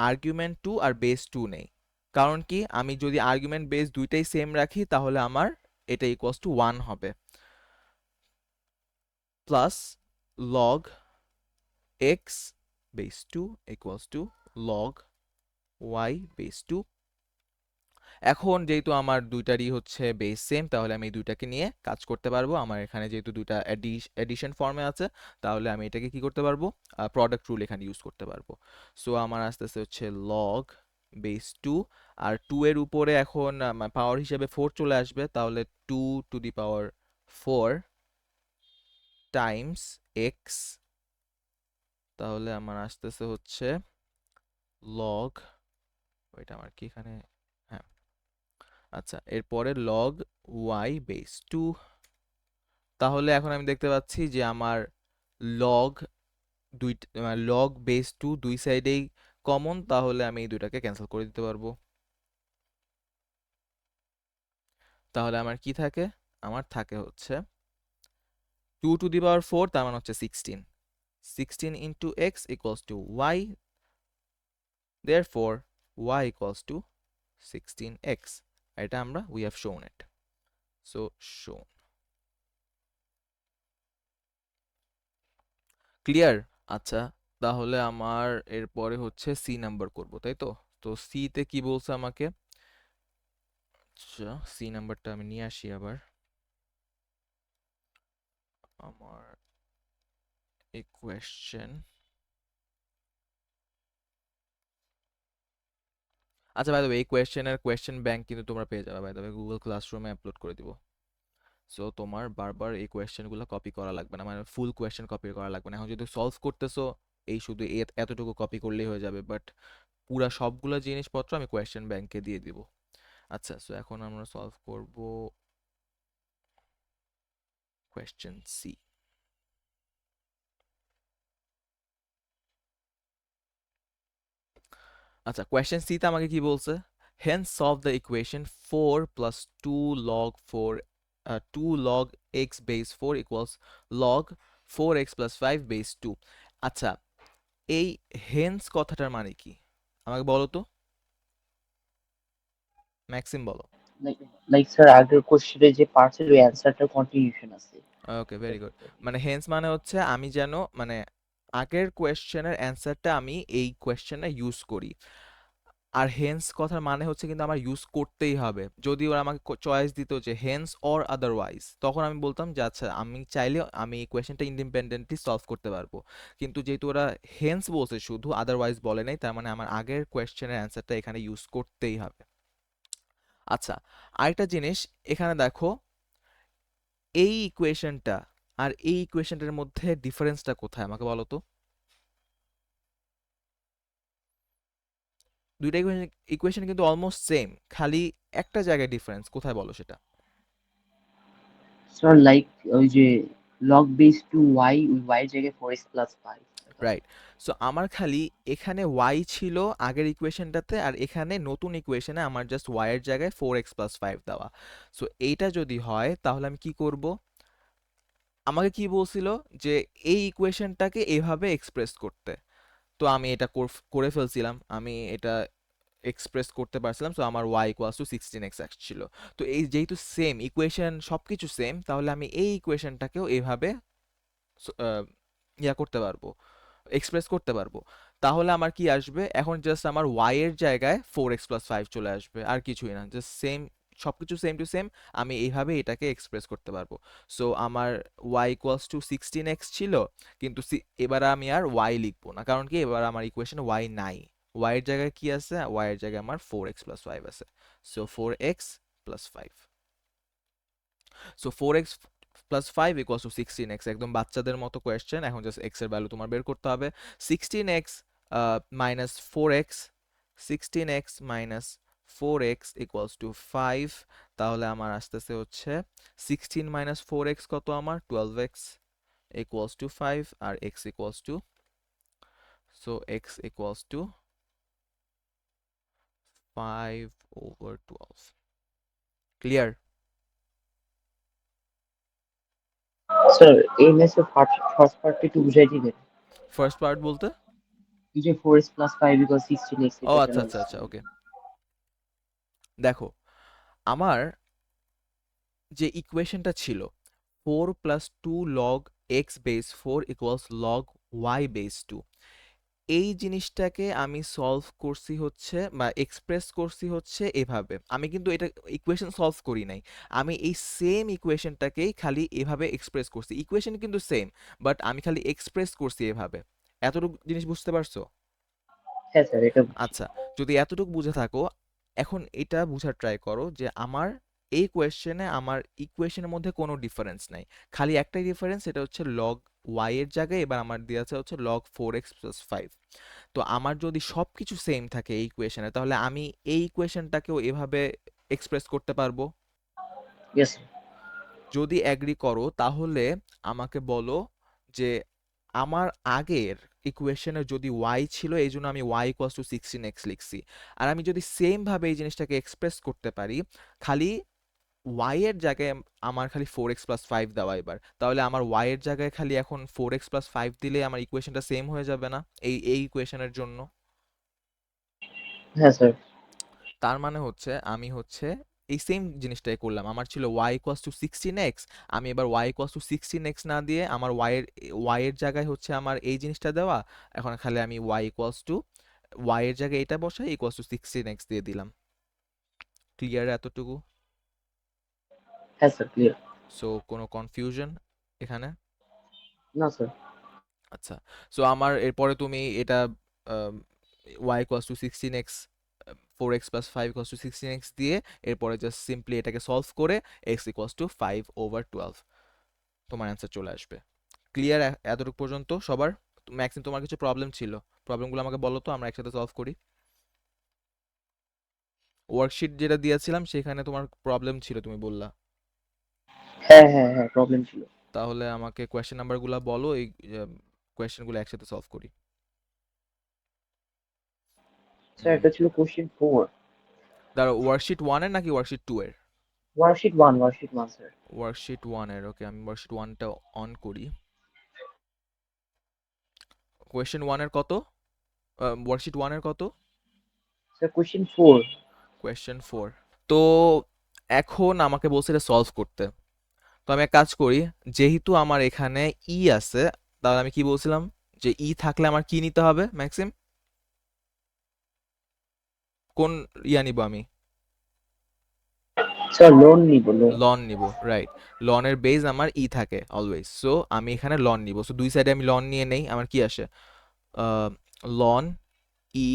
আর্গুমেন্ট 2 আর বেস 2 নেই। কারণ কি, আমি যদি আর্গুমেন্ট বেস দুইটাই সেম রাখি তাহলে আমার এটা ইকুয়ালস টু 1 হবে, plus log X base 2 equals to log Y base 2। এখন যেহেতু আমার দুইটারই হচ্ছে বেস সেম, তাহলে আমি এই দুইটাকে নিয়ে কাজ করতে পারবো। আমার এখানে যেহেতু দুইটা এডিশন ফর্মে আছে, তাহলে আমি এটাকে কি করতে পারবো, প্রোডাক্ট রুল এখানে ইউজ করতে পারবো। সো আমার আসতেছে হচ্ছে লগ বেস 2, আর 2 এর উপরে এখন পাওয়ার হিসেবে 4 চলে আসবে, তাহলে 2 two the power 4 Times x, তাহলে আমার আসতেছে হচ্ছে লগ, ওইটা আমার কি এখানে, হ্যাঁ আচ্ছা, এরপরে লগ ওয়াই বেস 2। তাহলে এখন আমি দেখতে পাচ্ছি যে আমার লগ দুই লগ বেস 2 দুই সাইডেই কমন, তাহলে আমি এই দুইটাকে ক্যান্সেল করে দিতে পারবো। তাহলে আমার কি থাকে, আমার থাকে হচ্ছে 2 টু দি পাওয়ার 4, তার মানে হচ্ছে 16, 16 into X equals to Y, therefore y equals to 16x। এটা আমরা we have shown it, so shown। Clear? আচ্ছা, তাহলে আমার এরপরে হচ্ছে সি নাম্বার করব, তাই তো? তো সি তে কি বলছে আমাকে? আচ্ছা, সি নাম্বারটা আমি নিয়ে আসি আবার আমার এই কোয়েশ্চেন। আচ্ছা, বাই দ্য ওয়ে এই কোয়েশ্চেনের কোয়েশ্চেন ব্যাংক কিন্তু তোমরা পেয়ে যাবে, বাই দ্য ওয়ে গুগল ক্লাসরুমে আপলোড করে দিব। সো তোমার বারবার এই কোয়েশ্চেনগুলো কপি করা লাগবে না, মানে ফুল কোয়েশ্চেন কপি করা লাগবে না। এখন যদি সলভ করতেছো, এই শুধু এতটুকু কপি করলেই হয়ে যাবে, বাট পুরা সবগুলো জিনিসপত্র আমি কোয়েশ্চেন ব্যাংকে দিয়ে দিব। আচ্ছা, সো এখন আমরা সলভ করব কোয়েশ্চেন সি। আচ্ছা, কোয়েশ্চেন সি তে আমাকে কি বলছে, hence solve the equation 4 plus 2 log 4 2 log X base 4 equals log 4x plus 5 base 2। আচ্ছা, এই হেন্স কথাটার মানে কি আমাকে বলো তো, ম্যাক্সিম বলো। লাইক লাইক স্যার আগের কোশ্চেনের যে পার্টসের ওই অ্যান্সারটার কন্টিনিউশন আছে। ওকে, ভেরি গুড। মানে হেন্স মানে হচ্ছে আমি যেন মানে আগের কোয়েশ্চেনের অ্যান্সারটা আমি এই কোয়েশ্চেনে ইউজ করি। আর হেন্স কথার মানে হচ্ছে কিন্তু আমার ইউজ করতেই হবে। যদি ওরা আমাকে চয়েস দিত যে হেন্স অর আদারওয়াইজ, তখন আমি বলতাম যে আচ্ছা আমি চাইলে আমি এই কোয়েশ্চেনটা ইন্ডিপেন্ডেন্টলি সলভ করতে পারবো। কিন্তু যেহেতু ওরা হেন্স বলছে শুধু, আদারওয়াইজ বলে নাই, তার মানে আমার আগের কোয়েশ্চেনের অ্যান্সারটা এখানে ইউজ করতেই হবে। আচ্ছা, আরেকটা জিনিস এখানে দেখো, এই ইকুয়েশনটা আর এই ইকুয়েশনটার মধ্যে ডিফারেন্সটা কোথায় আমাকে বলো তো। দুইটা ইকুয়েশন কিন্তু অলমোস্ট সেম, খালি একটা জায়গায় ডিফারেন্স, কোথায় বলো সেটা? স্যার লাইক ওই যে লগ বেস টু ওয়াই, ওই ওয়াই এর জায়গায় 4x+5। রাইট। সো আমার খালি এখানে y ছিল আগের ইকুয়েশনটাতে, আর এখানে নতুন ইকুয়েশনে আমার জাস্ট y এর জায়গায় 4x+5 দেওয়া। সো এইটা যদি হয় তাহলে আমি কি করব? আমাকে কি বলছিল যে এই ইকুয়েশনটাকে এভাবে এক্সপ্রেস করতে। তো আমি এটা করে ফেলছিলাম, আমি এটা এক্সপ্রেস করতে পারছিলাম। সো আমার y ইকুয়ালস টু 16x আসছিল। তো এই যেহেতু সেম ইকুয়েশন, সবকিছু সেম, তাহলে আমি এই ইকুয়েশনটাকেও এভাবে ইয়া করতে পারবো, এক্সপ্রেস করতে পারবো। তাহলে আমার কি আসবে এখন? জাস্ট আমার y এর জায়গায় 4x+5 চলে আসবে, আর কিছুই না, জাস্ট সেম, সবকিছু সেম টু সেম। আমি এইভাবে এটাকে এক্সপ্রেস করতে পারবো। সো আমার y ইকুয়ালস টু 16x ছিল, কিন্তু এবার আমি আর y লিখবো না, কারণ কি এবার আমার ইকুয়েশনে y নাই। y এর জায়গায় কি আছে? y এর জায়গায় আমার 4x+5 আছে। So 4x+5, so 4x plus 5 equals to 16x। একদম বাচ্চাদের মতো কোয়েশ্চেন, এখন জাস্ট x এর ভ্যালু তোমার বের করতে হবে। 16x minus 4x, 16x minus 4x equals to 5। তাহলে আমার আসতেছে হচ্ছে 16 মাইনাস 4x কত? আমার 12x ইকুয়ালস টু 5, আর x equals to, so x equals to 5/12। Clear? Sir এই ম্যাচের ফার্স্ট পার্টটা একটু বুঝাই দিবেন? ফার্স্ট পার্ট বলতে? এই যে 4x+5 ইকুয়াল 16x, ও এটা কেন আচ্ছা আচ্ছা আচ্ছা, বুঝছিলেন? ওকে। দেখো, আমার যে ইকুয়েশনটা ছিল 4 plus 2 log X base 4 equals log Y base 2, এই জিনিসটাকে আমি সলভ করছি হচ্ছে, বা এক্সপ্রেস করছি হচ্ছে এভাবে। আমি কিন্তু এটা ইকুয়েশন সলভ করি নাই, আমি এই সেম ইকুয়েশনটাকেই খালি এভাবে এক্সপ্রেস করছি। ইকুয়েশন কিন্তু সেম, বাট আমি খালি এক্সপ্রেস করছি এভাবে। এতটুকু জিনিস বুঝতে পারছো? হ্যাঁ স্যার, এটা বুঝছি। আচ্ছা, যদি এতটুকু বুঝে থাকো, এখন এটা বুঝার ট্রাই করো যে আমার এই কোয়েশ্চেনে আমার ইকুয়েশনের মধ্যে কোনো ডিফারেন্স নাই, খালি একটাই ডিফারেন্স, এটা হচ্ছে লগ ওয়াই এর জায়গায় এবার আমার দেওয়া আছে হচ্ছে লগ 4x+5। তো আমার যদি সব কিছু সেম থাকে এই ইকুয়েশনে, তাহলে আমি এই ইকুয়েশনটাকেও এভাবে এক্সপ্রেস করতে পারবো। Yes sir. যদি অ্যাগ্রি করো তাহলে আমাকে বলো যে আমার আগের ইকুয়েশনে যদি y ছিল, এই জন্য আমি y ইকুয়ালস টু 16x লিখছি, আর আমি যদি সেম ভাবে এই জিনিসটাকে এক্সপ্রেস করতে পারি, খালি y এর জায়গায় আমার খালি 4x+5 দেওয়া এবার, তাহলে আমার y এর জায়গায় খালি এখন 4x+5 দিলে আমার ইকুয়েশনটা সেম হয়ে যাবে না এই ইকুয়েশনের জন্য? হ্যাঁ স্যার। তার মানে হচ্ছে আমি হচ্ছে এই সেম জিনিসটাই করলাম। আমার ছিল y ইকুয়ালস টু 16x, আমি এবার y ইকুয়ালস টু 16x না দিয়ে আমার y এর জায়গায় হচ্ছে আমার এই জিনিসটা দেওয়া, এখন খালি আমি y ইকুয়ালস টু, y এর জায়গায় এটা বসাই ইকুয়ালস টু 16x দিয়ে দিলাম। ক্লিয়ার এতটুকু? হ্যাঁ স্যার, ক্লিয়ার। সো কোনো কনফিউশন এখানে? না স্যার। আচ্ছা, সো আমার এরপরে তুমি এটা y equals to 16x, 4x+5 equals to 16x দিয়ে এরপরে জাস্ট সিম্পলি এটাকে সলভ করে x ইকুয়ালস টু 5/12 তোমার অ্যান্সার চলে আসবে। ক্লিয়ার এতটুকু পর্যন্ত সবার? ম্যাক্সিমাম তোমার কিছু প্রবলেম ছিল, প্রবলেমগুলো আমাকে বলো তো, আমরা একসাথে সলভ করি। ওয়ার্কশিট যেটা দিয়েছিলাম সেখানে তোমার প্রবলেম ছিল তুমি বললা। হ্যাঁ হ্যাঁ হ্যাঁ, প্রবলেম ছিল। তাহলে আমাকে কোয়েশ্চেন নাম্বারগুলো বলো, এই কোয়েশ্চেনগুলো একসাথে সলভ করি। স্যার হুম, এটা ছিল কোশ্চেন 4। দাঁড়াও, ওয়ার্কশিট 1 এর নাকি ওয়ার্কশিট 2 এর? Worksheet 1 sir. ওয়ার্কশিট 1 এর, ওকে, আমি ওয়ার্কশিট 1টা অন করি। কোয়েশ্চেন 1 এর কত? ওয়ার্কশিট 1 এর কত? Sir question 4। কোয়েশ্চেন 4। তো এখন আমাকে বলছে এটা সলভ করতে। তো আমি এক কাজ করি, যেহেতু আমার এখানে ই আছে, তাহলে আমি কি বলছিলাম যে ই থাকলে আমার কি নিতে হবে ম্যাক্সিম? কোন ইয়া নিব আমি? স্যার লোন নিব, লোন। লন নিব, রাইট। লনের বেস আমার ই থাকে অলওয়েজ, সো আমি এখানে লন নিব। সো দুই সাইডে আমি লন নিয়ে নেই, আমার কি আসে? Ln E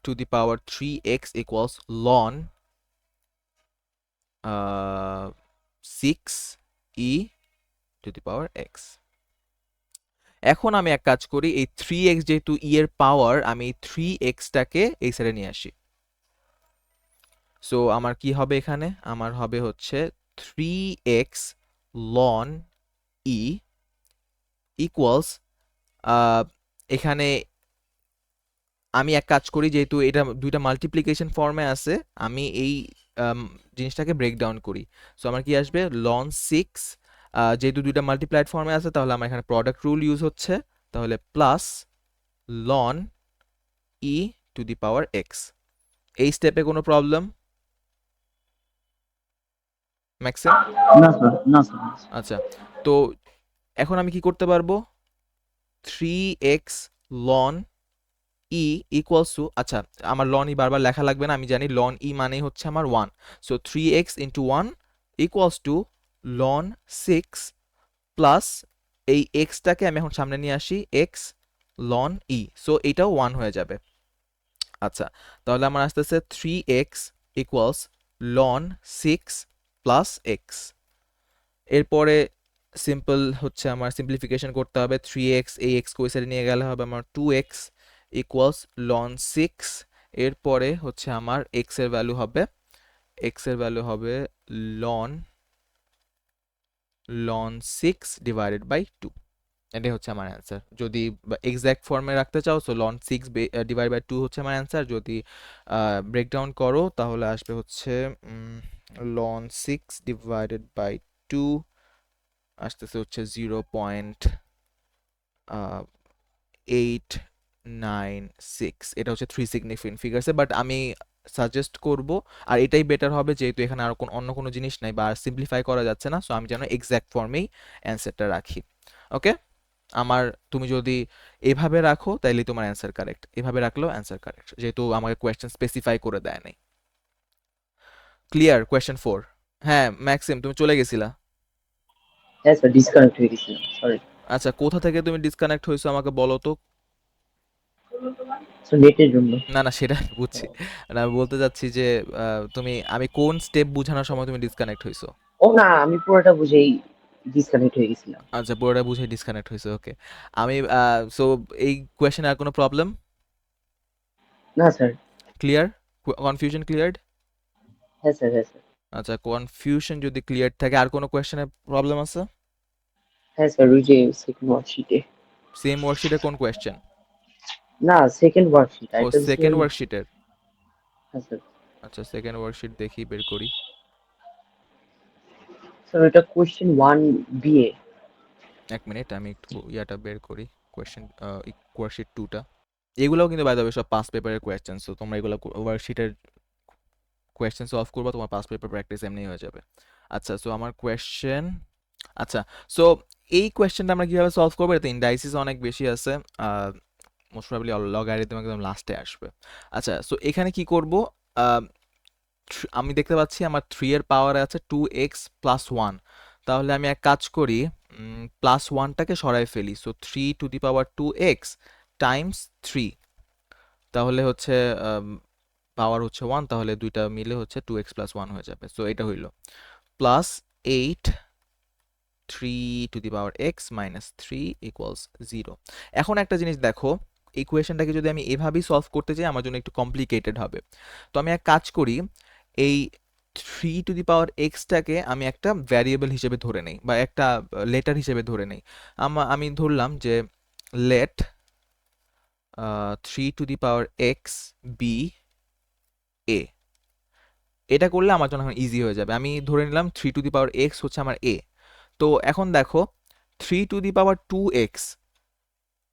to the power 3x equals ln 6 E to the power x। এখন আমি এক কাজ করি, এই 3x যেহেতু ই এর পাওয়ার, আমি এই 3xটাকে এই সাইডে নিয়ে আসি। সো আমার কি হবে এখানে, আমার হবে হচ্ছে 3x ln ই ইকুয়ালস, এখানে আমি এক কাজ করি, যেহেতু এটা দুইটা মাল্টিপ্লিকেশন ফর্মে আছে, আমি এই জিনিসটাকে ব্রেক ডাউন করি। সো আমার কি আসবে, লন 6, যেহেতু দুইটা মাল্টিপ্লাইড ফর্মে আছে তাহলে আমার এখানে প্রোডাক্ট রুল ইউজ হচ্ছে, তাহলে plus loan E to the power x. এই স্টেপে কোনো প্রবলেম ম্যাক্সিম? না স্যার, না স্যার, না স্যার। আচ্ছা, তো এখন আমি কি করতে পারবো, 3x loan E equals to, আচ্ছা আমার লন ই বারবার লেখা লাগবে না, আমি জানি লন ই মানেই হচ্ছে আমার 1। So 3x into 1 equals to ln 6 plus এই এক্সটাকে আমি এখন সামনে নিয়ে আসি, এক্স লন ই, সো এটাও 1 হয়ে যাবে। আচ্ছা, তাহলে আমার আসতেছে 3x equals ln 6 plus X. এরপরে সিম্পল হচ্ছে আমার সিম্পলিফিকেশন করতে হবে, 3x এই এক্স কো সাইডে নিয়ে গেলে হবে আমার 2x ইকুয়ালস লন 6। এরপরে হচ্ছে আমার এক্স এর ভ্যালু হবে লন 6 ডিভাইডেড বাই 2। এটাই হচ্ছে আমার অ্যান্সার। যদি এক্সাক্ট ফর্মে রাখতে চাও সো লন 6 ডিভাইড বাই 2 হচ্ছে আমার অ্যান্সার। যদি ব্রেকডাউন করো তাহলে আসবে হচ্ছে লন 6 ডিভাইডেড বাই 2 আসতেছে হচ্ছে 0.896। এটা হচ্ছে 3 সিগনিফিকেন্ট ফিগার্সে, বাট আমি সাজেস্ট করব, আর এটাই বেটার হবে যেহেতু এখানে আর অন্য কোনো জিনিস নাই বা সিম্পলিফাই করা যাচ্ছে না, সো আমি যেন এক্সাক্ট ফর্মেই অ্যান্সারটা রাখি। ওকে, আমার তুমি যদি এভাবে রাখো তাইলে তোমার অ্যান্সার কারেক্ট, এভাবে রাখলেও অ্যান্সার কারেক্ট, যেহেতু আমাকে কোয়েশ্চেন স্পেসিফাই করে দেয় নাই। ক্লিয়ার? কোয়েশ্চেন 4। হ্যাঁ ম্যাক্সিম, তুমি চলে গেছিলা। হ্যাঁ স্যার, ডিসকানেক্ট হয়ে গেছিলাম, সরি। আচ্ছা, কোথা থেকে তুমি ডিসকানেক্ট হয়েছো আমাকে বলো তো। স্যার নেটের জন্য। না না, সেটা আমি বুঝছি না, আমি বলতে চাচ্ছি যে আমি কোন স্টেপ বোঝানোর সময় তুমি ডিসকানেক্ট হইছো। ও না, আমি পুরোটা বুঝেই ডিসকানেক্ট হয়ে গেছিলাম। আচ্ছা, পুরোটা বুঝে ডিসকানেক্ট হয়েছে, ওকে। আমি সো এই কোয়েশ্চেনে আর কোনো প্রবলেম? না স্যার। ক্লিয়ার? Confusion cleared? হ্যাঁ স্যার, হ্যাঁ স্যার। আচ্ছা, কনফিউশন যদি ক্লিয়ার থাকে, আর কোনো কোয়েশ্চেনে প্রবলেম আছে? হ্যাঁ স্যার, ওই যে সেকেন্ড ওয়ার্কশিটে। সেম ওয়ার্কশিটে কোন কোয়েশ্চেন? না, সেকেন্ড ওয়ার্কশিট ও, আরেকটা সেকেন্ড দিছিলেন না? ওয়ার্কশিটের। হ্যাঁ স্যার। আচ্ছা, সেকেন্ড ওয়ার্কশিট দেখি, বের করি। স্যার ওটা কোয়েশ্চেন 1 বি এ। এক মিনিট, আমি একটু ইয়াটা বের করি, কোয়েশ্চেন ওয়ার্কশিট 2টা। এগুলোও কিন্তু বাই দ্য ওয়ে সব পাস পেপারের কোয়েশ্চেন, সো তোমরা এগুলো ওয়ার্কশিটের কোয়েশ্চেন সলভ করবা, তোমার পাস পেপার প্র্যাকটিস এমনি হয়ে যাবে। আচ্ছা, সো আমার কোয়েশ্চেন, আচ্ছা, সো এই কোয়েশ্চেনটা আমরা কিভাবে সলভ করবো, এতে ইন্ডাইসিস অনেক বেশি আছে, মোস্ট প্রবাবলি লগারিদম একদম লাস্টে আসবে। আচ্ছা, সো এখানে কি করব, আমি দেখতে পাচ্ছি আমার 3 এর পাওয়ারে আছে 2x প্লাস 1, তাহলে আমি এক কাজ করি, প্লাস 1টাকে সরাই ফেলি, so 3 to the power 2x Times 3, তাহলে হচ্ছে পাওয়ার হচ্ছে 1, তাহলে দুইটা মিলে হচ্ছে 2x প্লাস 1 হয়ে যাবে, সো এটা হইল plus 8 3 to the power x minus 3 equals 0। এখন একটা জিনিস দেখো, ইকুয়েশনটাকে যদি আমি এভাবেই সলভ করতে চাই আমার জন্য একটু কমপ্লিকেটেড হবে। তো আমি এক কাজ করি, এই 3 টু দি পাওয়ার এক্সটাকে আমি একটা ভ্যারিয়েবল হিসেবে ধরে নেই বা একটা লেটার হিসেবে ধরে নেই। আমি ধরলাম যে let 3 to the power x b a. এটা করলে আমার জন্য এখন ইজি হয়ে যাবে। আমি ধরে নিলাম 3 টু দি পাওয়ার এক্স হচ্ছে আমার এ। তো এখন দেখো 3 টু দি পাওয়ার 2x,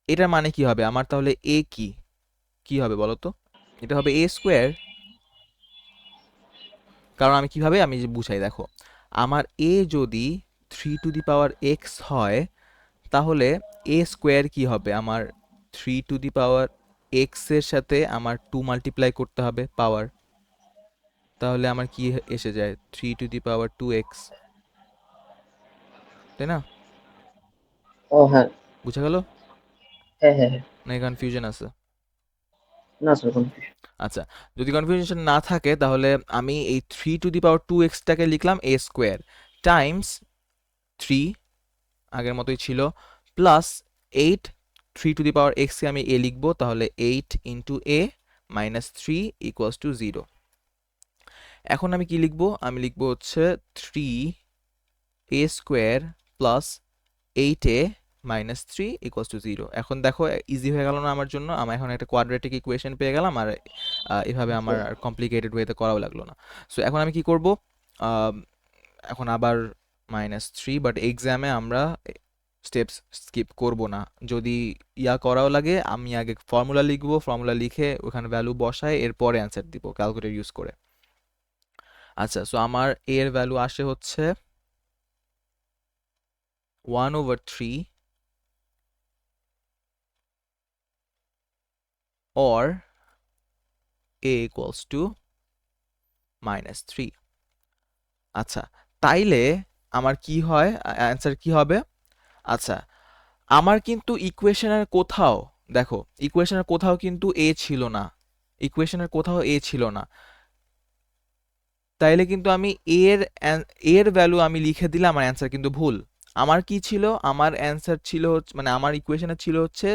এটার মানে কি হবে আমার, তাহলে এ কি কি হবে বলো তো? এটা হবে এ স্কোয়ার, কারণ আমি কিভাবে আমি যে বুঝাই দেখো, আমার এ যদি 3 টু দি পাওয়ার এক্স হয় তাহলে এ স্কোয়ার কি হবে আমার, 3 টু দি পাওয়ার এক্স এর সাথে আমার 2 মাল্টিপ্লাই করতে হবে পাওয়ার, তাহলে আমার কি এসে যায় 3 টু দি পাওয়ার 2x, তাই না? ও হ্যাঁ। বুঝা গেল হ্যাঁ হ্যাঁ হ্যাঁ। না? কনফিউশন আছে? না স্যার, কনফিউশন। আচ্ছা, যদি কনফিউশন না থাকে তাহলে আমি এই 3 টু দি পাওয়ার 2x-টাকে লিখলাম এ স্কোয়ার টাইমস 3, আগের মতোই ছিল, plus 8 3 to the power x কে আমি এ লিখবো, তাহলে 8 into a minus 3 equals to 0। এখন আমি কি লিখবো? আমি লিখবো হচ্ছে 3 a square plus 8a minus 3 equals to 0। এখন দেখো ইজি হয়ে গেল না আমার জন্য? আমি এখন একটা কোয়াড্রেটিক ইকুয়েশন পেয়ে গেলাম, আর এভাবে আমার আর কমপ্লিকেটেড ওয়েতে করাও লাগলো না। সো এখন আমি কি করব? আম, এখন আবার -3, বাট এক্সামে আমরা স্টেপস স্কিপ করব না। যদি করাও লাগে, আমি আগে ফর্মুলা লিখবো, ফর্মুলা লিখে ওখানে ভ্যালু বসায় এরপরে অ্যান্সার দিব ক্যালকুলেটর ইউজ করে। আচ্ছা, সো আমার এর ভ্যালু আসে হচ্ছে 1/3 or a equals to -3। আচ্ছা, তাইলে আমার কি হয়, অ্যান্সার কি হবে? আচ্ছা, আমার কিন্তু ইকুয়েশনের কোথাও, দেখো ইকুয়েশনের কোথাও কিন্তু এ ছিল না, ইকুয়েশনের কোথাও এ ছিল না। তাইলে কিন্তু আমি এর ভ্যালু আমি লিখে দিলে আমার অ্যান্সার কিন্তু ভুল। আমার কি ছিল? আমার অ্যান্সার ছিল মানে আমার ইকুয়েশনে ছিল হচ্ছে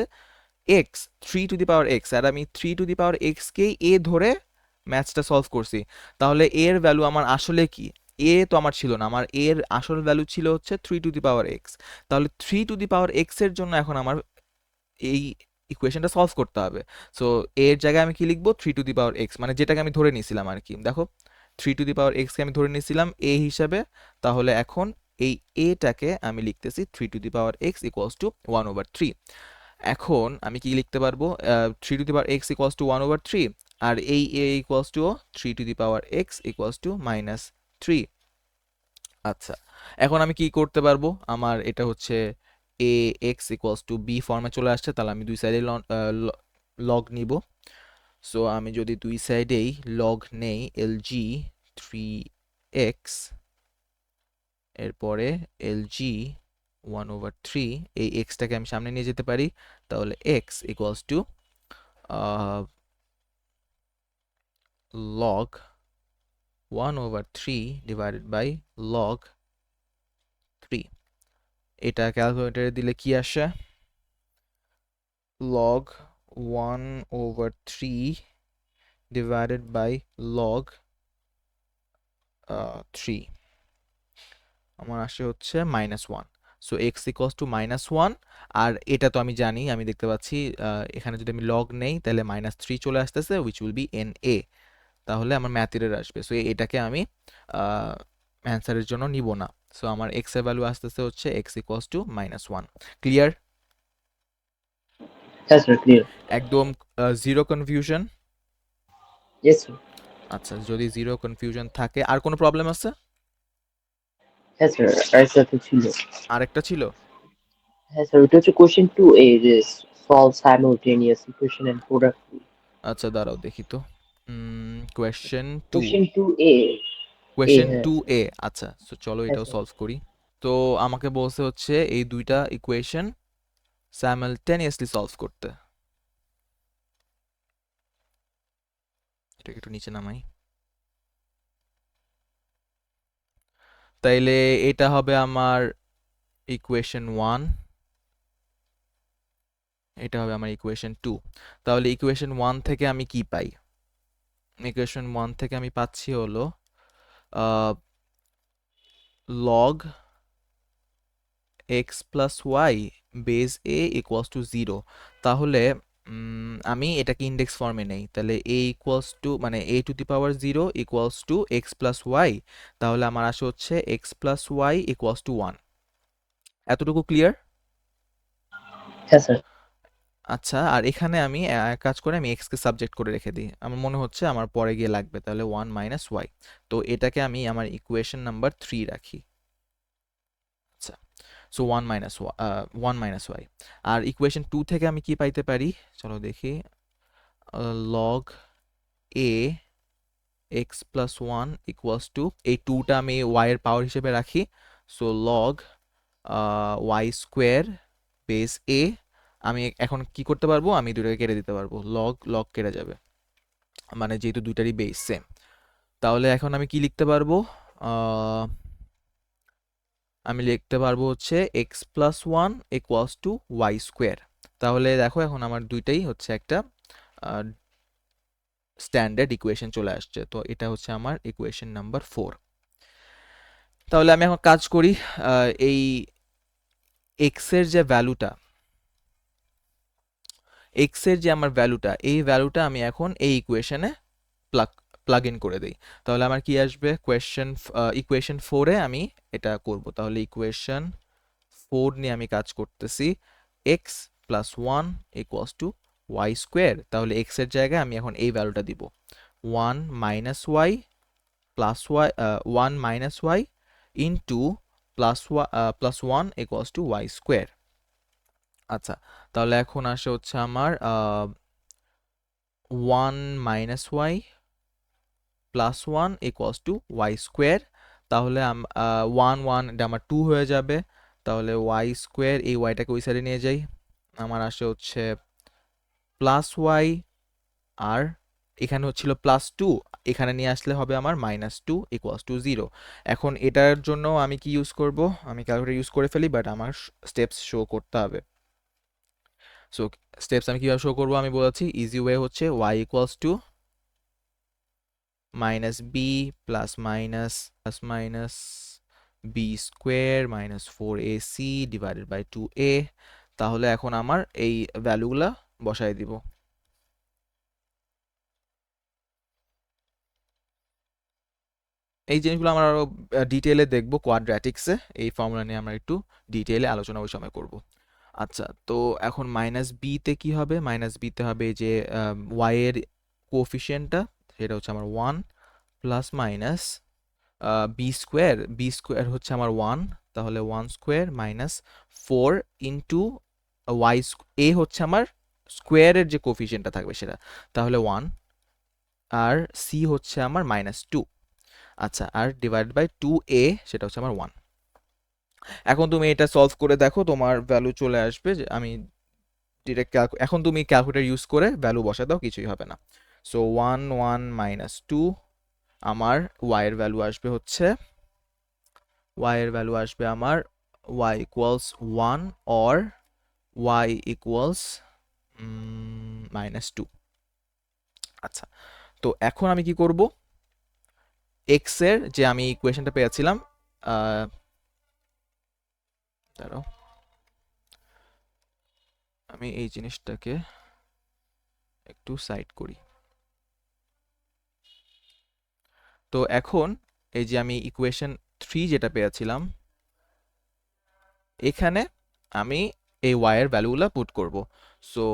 x, 3 to the power x, আর আমি 3 টু দি পাওয়ার এক্সকেই এ ধরে ম্যাথসটা সলভ করছি। তাহলে এর ভ্যালু আমার আসলে কি? এ তো আমার ছিল না, আমার এর আসল ভ্যালু ছিল হচ্ছে 3 টু দি পাওয়ার এক্স। তাহলে 3 টু দি পাওয়ার এক্স এর জন্য এখন আমার এই ইকুয়েশনটা সলভ করতে হবে। সো এর জায়গায় আমি কি লিখবো? 3 টু দি পাওয়ার এক্স, মানে যেটাকে আমি ধরে নিয়েছিলাম আর কি। দেখো 3 টু দি পাওয়ার এক্সকে আমি ধরে নিয়েছিলাম এ হিসাবে, তাহলে এখন এই এটাকে আমি লিখতেছি 3 to the power x equals to 1/3। এখন আমি কি লিখতে পারবো? 3 to the power x equals to 1/3, আর এই a equals to 3 to the power x equals to -3। আচ্ছা, এখন আমি কি করতে পারবো? আমার এটা হচ্ছে এ এক্স ইকুয়ালস টু বি ফর্মে চলে আসছে, তাহলে আমি দুই সাইডে লগ নিব। সো আমি যদি দুই সাইডেই লগ নেই, এলজি 3x, এরপরে এলজি 1/3, এই এক্সটাকে আমি সামনে নিয়ে যেতে পারি, তাহলে x equals to log 1/3 divided by log 3। এটা ক্যালকুলেটরে দিলে কি আসে? log 1/3 ডিভাইডেড বাই log 3 আমার আসে হচ্ছে -1। সো এক্স ইকুয়ালস টু -1, আর এটা তো আমি জানি, আমি দেখতে পাচ্ছি এখানে যদি আমি লগ নেই তাহলে -3 চলে আসতেছে, which will be N A. তাহলে আমার ম্যাথ এরর আসবে। সো এটাকে আমি অ্যান্সারের জন্য নিব না। সো আমার এক্স এর ভ্যালু আসতেছে হচ্ছে এক্স ইকুয়ালস টু -1। ক্লিয়ার? হ্যাঁ স্যার, ক্লিয়ার। একদম জিরো কনফিউশন? Yes sir. আচ্ছা, যদি জিরো কনফিউশন থাকে, আর কোনো প্রবলেম আছে? হ্যাঁ স্যার, আরেকটা তো ছিল। আরেকটা ছিল? হ্যাঁ স্যার, ওটা হচ্ছে কোশ্চেন টু এ, যে সলভ সাইমultaneous ইকুয়েশন এন্ড প্রোডাক্ট। আচ্ছা, দাঁড়াও দেখি তো। কোয়েশ্চেন টু, কোশ্চেন টু এ। এ, কোয়েশ্চেন হ্যাঁ টু এ। আচ্ছা, সো চলো হ্যাঁ এটাও স্যার। সলভ করি। তো আমাকে বলছে হচ্ছে এই দুইটা ইকুয়েশন সাইমালটেনিয়াসলি সলভ করতে। এটাকে একটু নিচে নামাই। তাইলে এটা হবে আমার ইকুয়েশন 1, এটা হবে আমার ইকুয়েশন 2। তাহলে ইকুয়েশন 1 থেকে আমি কি পাই? ইকুয়েশন 1 থেকে আমি পাচ্ছি হলো log x plus Y base A equals to 0। তাহলে আমি এটাকে ইন্ডেক্স ফর্মে নেই, তাহলে এ ইকুয়ালস টু মানে a to the power 0 equals to x plus y, তাহলে আমার আসে হচ্ছে x plus y equals to 1। এতটুকু ক্লিয়ার? হ্যাঁ স্যার। আচ্ছা, আর এখানে আমি এক কাজ করে আমি এক্স কে সাবজেক্ট করে রেখে দিই, আমার মনে হচ্ছে আমার পরে গিয়ে লাগবে, তাহলে 1 মাইনাস ওয়াই। তো এটাকে আমি আমার ইকুয়েশন নাম্বার 3 রাখি। আচ্ছা, সো 1 মাইনাস ওয়াই। আর ইকুয়েশন 2 থেকে আমি কি পাইতে পারি? চলো দেখি। Log a x plus one equals to, এই টুটা আমি ওয়াই এর পাওয়ার হিসেবে রাখি, so log y square base a. আমি এখন কি করতে পারবো? আমি দুটোকে কেটে দিতে পারবো, লগ লগ কেটে যাবে, মানে যেহেতু দুইটারই বেস সেম। তাহলে এখন আমি কি লিখতে পারবো? আমি লিখতে পারবো হচ্ছে x plus one equals to Y square. তাহলে দেখো এখন আমার দুইটাই হচ্ছে একটা স্ট্যান্ডার্ড ইকুয়েশন চলে আসছে। তো এটা হচ্ছে আমার ইকুয়েশন নাম্বার 4। তাহলে আমি এখন কাজ করি, এই এক্স এর যে ভ্যালুটা, এক্স এর যে আমার ভ্যালুটা, এই ভ্যালুটা আমি এখন এই ইকুয়েশনে প্লাগ প্লাগ ইন করে দেই। তাহলে আমার কি আসবে, ইকুয়েশন 4-এ আমি এটা করব। তাহলে ইকুয়েশন 4 নিয়ে আমি কাজ করতেছি। X plus one equals to Y square. তাহলে এক্স এর জায়গায় আমি এখন এই ভ্যালুটা দিব, one minus Y plus Y, one minus Y into plus one equals to Y square. আচ্ছা, তাহলে এখন আসে হচ্ছে আমার one minus Y plus one equals to Y square. তাহলে ওয়ান ওয়ান এটা আমার টু হয়ে যাবে। তাহলে ওয়াই স্কোয়ার, এই ওয়াইটাকে ওই সাইডে নিয়ে যাই, আমার আসে হচ্ছে প্লাস ওয়াই, আর এখানে হচ্ছিল প্লাস টু, এখানে নিয়ে আসলে হবে আমার minus two equals to zero. এখন এটার জন্য আমি কি ইউজ করব, আমি ক্যালকুলেটর ইউজ করে ফেলি, বাট আমার স্টেপস শো করতে হবে। সো স্টেপস আমি কিভাবে শো করবো, আমি বলেছি ইজি ওয়ে হচ্ছে y equals to minus b plus minus b square minus four a c divided by two a. তাহলে এখন আমার এই ভ্যালুগুলা বসাই দিব। এই জিনিসগুলো আমরা আরো ডিটেইলে দেখবো কোয়াড্র্যাটিক্সে, এই ফর্মুলা নিয়ে আমরা একটু ডিটেইলে আলোচনা ওই সময় করব। আচ্ছা, তো এখন মাইনাস বিতে কি হবে, মাইনাস বিতে হবে যে ওয়াই এর কোফিশিয়েন্টটা, সেটা হচ্ছে আমার one plus minus b square হচ্ছে আমার ওয়ান, তাহলে one square minus four into y, a হচ্ছে আমার স্কোয়ারের যে কোফিশিয়েন্টটা থাকবে সেটা, তাহলে ওয়ান, আর সি হচ্ছে আমার মাইনাস টু। আচ্ছা, আর ডিভাইড বাই টু এ, সেটা হচ্ছে আমার ওয়ান। এখন তুমি এটা সলভ করে দেখো, তোমার ভ্যালু চলে আসবে। যে আমি ডিরেক্ট এখন তুমি ক্যালকুলেটর ইউজ করে ভ্যালু বসা দাও, কিছুই হবে না। So one one minus two, আমার ওয়াই এর ভ্যালু আসবে হচ্ছে, ওয়াই এর ভ্যালু আসবে আমার Y equals one or Y equals minus two. আচ্ছা, তো এখন আমি কি করব, এক্স এর যে আমি ইকুয়েশনটা পেয়েছিলাম, দাঁড়াও আমি এই জিনিসটাকে একটু সাইড করি। তো এখন এই যে আমি ইকুয়েশন 3 যেটা পেয়েছিলাম, এখানে আমি এই ওয়াই এর ভ্যালুগুলো পুট করব। সো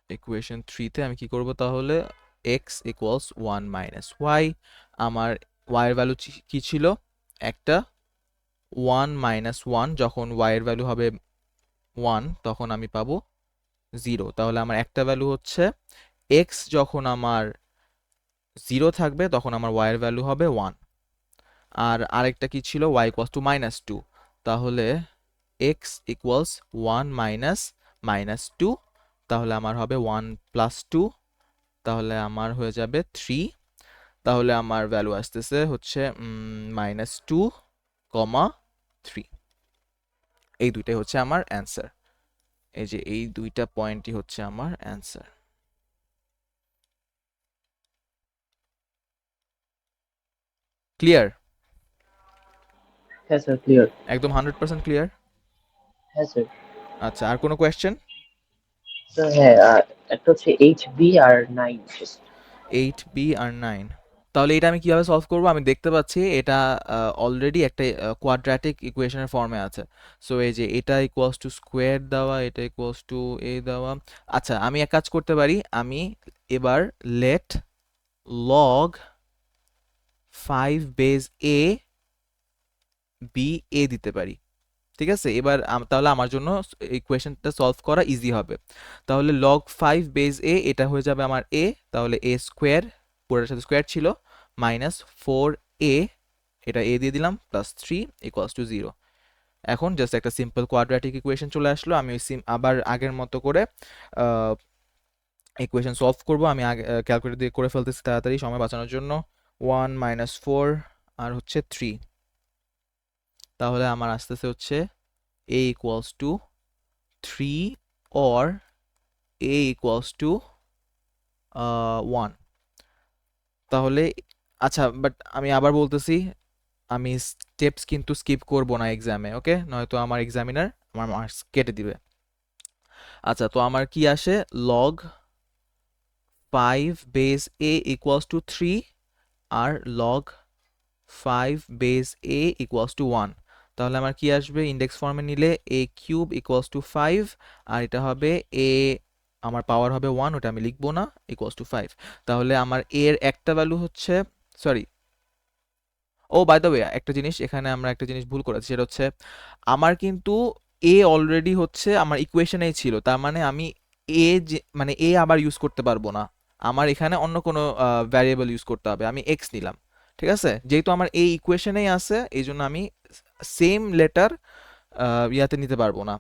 ইকুয়েশন 3-তে আমি কি করব, তাহলে x equals one minus Y, আমার ওয়াই এর ভ্যালু কি ছিল, একটা ওয়ান মাইনাস ওয়ান, যখন ওয়াই এর ভ্যালু হবে ওয়ান তখন আমি পাবো জিরো। তাহলে আমার একটা ভ্যালু হচ্ছে এক্স যখন আমার জিরো থাকবে তখন আমার ওয়াই এর ভ্যালু হবে ওয়ান, আর আরেকটা কি ছিল, y equals to minus two. তাহলে x equals one minus minus two, তাহলে আমার হবে ওয়ান প্লাস টু, তাহলে আমার হয়ে যাবে থ্রি। তাহলে আমার ভ্যালু আসতেছে হচ্ছে মাইনাস টু কমা থ্রি। এই দুইটাই হচ্ছে আমার অ্যান্সার। এই যে এই দুইটা পয়েন্টই হচ্ছে আমার অ্যান্সার। ক্লিয়ার? হ্যাঁ স্যার, ক্লিয়ার। একদম 100% ক্লিয়ার? হ্যাঁ স্যার। আচ্ছা, আর কোনো কোয়েশ্চেন? স্যার হ্যাঁ, একটা হচ্ছে এইচ বি আর 9। 8b আর 9, তাহলে এটা আমি কিভাবে সলভ করব, আমি দেখতে পাচ্ছি এটা অলরেডি একটা কোয়াড্রাটিক ইকুয়েশনের ফর্মে আছে। সো এই যে এটা ইকুয়ালস টু স্কোয়ার দেওয়া, এটা ইকুয়ালস টু এ দেওয়া। আচ্ছা, আমি এক কাজ করতে পারি, আমি এবার late log 5 base A B A দিতে পারি। ঠিক আছে, এবার তাহলে আমার জন্য ইকুয়েশনটা সলভ করা ইজি হবে। তাহলে লগ 5 বেজ এ, এটা হয়ে যাবে আমার এ, তাহলে এ স্কোয়ার, পুরোটার সাথে স্কোয়ার ছিল, মাইনাস ফোর এ, এটা এ দিয়ে দিলাম, plus three equals to zero. এখন জাস্ট একটা সিম্পল কোয়াড্রাটিক ইকুয়েশন চলে আসলো। আমি আবার আগের মতো করে ইকুয়েশন সলভ করব। আমি আগে ক্যালকুলেটর দিয়ে করে ফেলতেছি তাড়াতাড়ি সময় বাঁচানোর জন্য। 1 মাইনাস 4 আর হচ্ছে 3, তাহলে আমার আসতেছে হচ্ছে a equals to 3 or a equals to 1। তাহলে আচ্ছা, বাট আমি আবার বলতেছি, আমি স্টেপস কিন্তু স্কিপ করব না এক্সামে, ওকে? নয়তো আমার এক্সামিনার আমার মার্কস কেটে দিবে। আচ্ছা, তো আমার কি আসে, log 5 base a equals to 3 আর log 5 base a equals to 1। তাহলে আমার কি আসবে, ইন্ডেক্স ফর্মে নিলে a কিউব ইকুয়ালস টু 5, আর এটা হবে a, আমার পাওয়ার হবে 1, ওটা আমি লিখবো না, ইকুয়ালস টু 5। তাহলে আমার a এর একটা ভ্যালু হচ্ছে, সরি, ও বাই দ্য ওয়ে একটা জিনিস এখানে আমরা একটা জিনিস ভুল করেছি, সেটা হচ্ছে আমার কিন্তু এ অলরেডি হচ্ছে আমার ইকুয়েশনেই ছিল, তার মানে আমি এ যে মানে এ আবার ইউজ করতে পারবো না, আমার এখানে অন্য কোনো ভ্যারিয়েবল ইউজ করতে হবে। আমি এক্স নিলাম, ঠিক আছে? যেহেতু আমার এই ইকুয়েশনেই আছে, এই জন্য আমি সেম লেটার ইয়াতে নিতে পারবো না,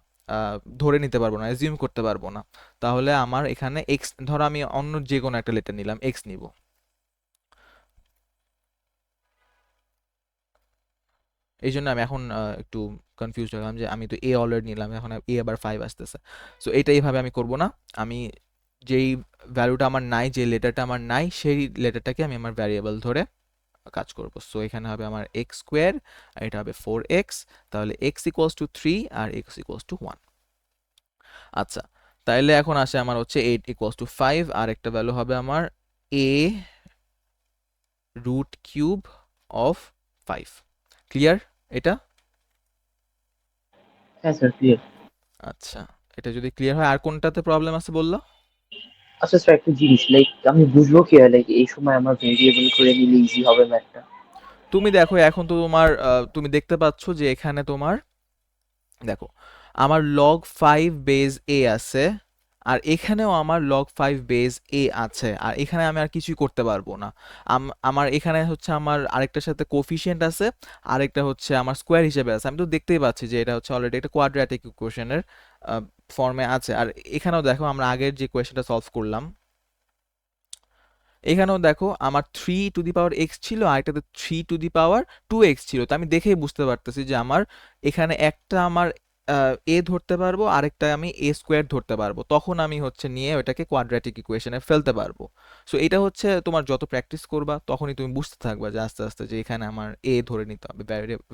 ধরে নিতে পারবো না, অ্যাজিউম করতে পারবো না। তাহলে আমার এখানে এক্স, ধরো আমি অন্য যে কোনো একটা লেটার নিলাম, এক্স নিব। এই জন্য আমি এখন একটু কনফিউজ হলাম যে আমি তো এ অলরেডি নিলাম, এখন এ আবার 5 আসতেছে। সো এটা এইভাবে আমি করব না, আমি যেই ভ্যালুটা আমার নাই, যে লেটারটা আমার নাই, সেই লেটারটাকে আমি আমার ভ্যারিয়েবল ধরে কাজ করব। সো এখানে হবে আমার এক্স স্কোয়ার, আর এটা হবে 4x। তাহলে এক্স ইকুয়ালস টু 3 আর এক্স ইকুয়ালস টু 1। আচ্ছা, তাইলে এখন আসে আমার হচ্ছে 8 ইকুয়ালস টু 5, আর একটা ভ্যালু হবে আমার এ রুট কিউব অফ 5। ক্লিয়ার এটা? হ্যাঁ স্যার, ক্লিয়ার। আচ্ছা, এটা যদি ক্লিয়ার হয়, আর কোনটাতে প্রবলেম আছে বললো? আচ্ছা স্যার, একটা জিনিস লাইক আমি বুঝবো কি লাইক এই সময় আমার ভেরিয়েবল করে নিলে ইজি হবে ম্যাথটা? তুমি দেখো এখন তো তোমার তুমি দেখতে পাচ্ছ যে এখানে তোমার, দেখো, আমার লগ 5 বেজ এ আছে, আর এখানেও আমার লগ 5 বেজ এ আছে, আর এখানে আমি আর কিছুই করতে পারবো না। আমার এখানে হচ্ছে আমার আরেকটার সাথে কোফিশিয়েন্ট আছে, আরেকটা হচ্ছে আমার স্কোয়ার হিসেবে আছে। আমি তো দেখতেই পাচ্ছি যে এটা হচ্ছে অলরেডি একটা কোয়াড্রাটিক ইকুয়েশনের ফর্মে আছে। আর এখানেও দেখো, আমরা আগের যে কোয়েশনটা সলভ করলাম, এখানেও দেখো আমার 3 টু দি পাওয়ার x ছিল, আর এটাতে 3 টু দি পাওয়ার 2x ছিল। তো আমি দেখেই বুঝতে পারতেছি যে আমার এখানে একটা আমার এ ধরতে পারবো, আরেকটা আমি এ স্কোয়ার ধরতে পারবো, তখন আমি হচ্ছে নিয়ে ওটাকে কোয়াড্রেটিক ইকুয়েশনে ফেলতে পারবো। সো এটা হচ্ছে তোমার যত প্র্যাকটিস করবা তখনই তুমি বুঝতে থাকবা যে আস্তে আস্তে যে এখানে আমার এ ধরে নিতে হবে,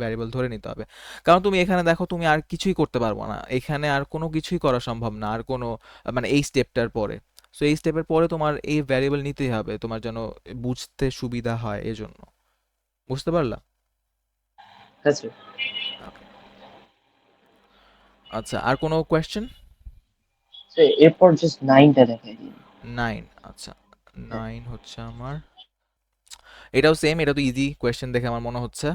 ভ্যারিয়েবল ধরে নিতে হবে। কারণ তুমি এখানে দেখো, তুমি আর কিছুই করতে পারবো না, এখানে আর কোনো কিছুই করা সম্ভব না, আর কোনো মানে এই স্টেপটার পরে। সো এই স্টেপের পরে তোমার এই ভ্যারিয়েবল নিতেই হবে, তোমার যেন বুঝতে সুবিধা হয় এজন্য। বুঝতে পারলা? হ্যাঁ স্যার। ওকে। আচ্ছা, আর কোনো কোয়েশ্চেন? স্যার এরপর জাস্ট 9টা দেখাই দিন। 9, আচ্ছা, হ্যাঁ। 9 হচ্ছে আমার, এটাও সেম, এটা তো ইজি কোয়েশ্চেন দেখে আমার মনে হচ্ছে।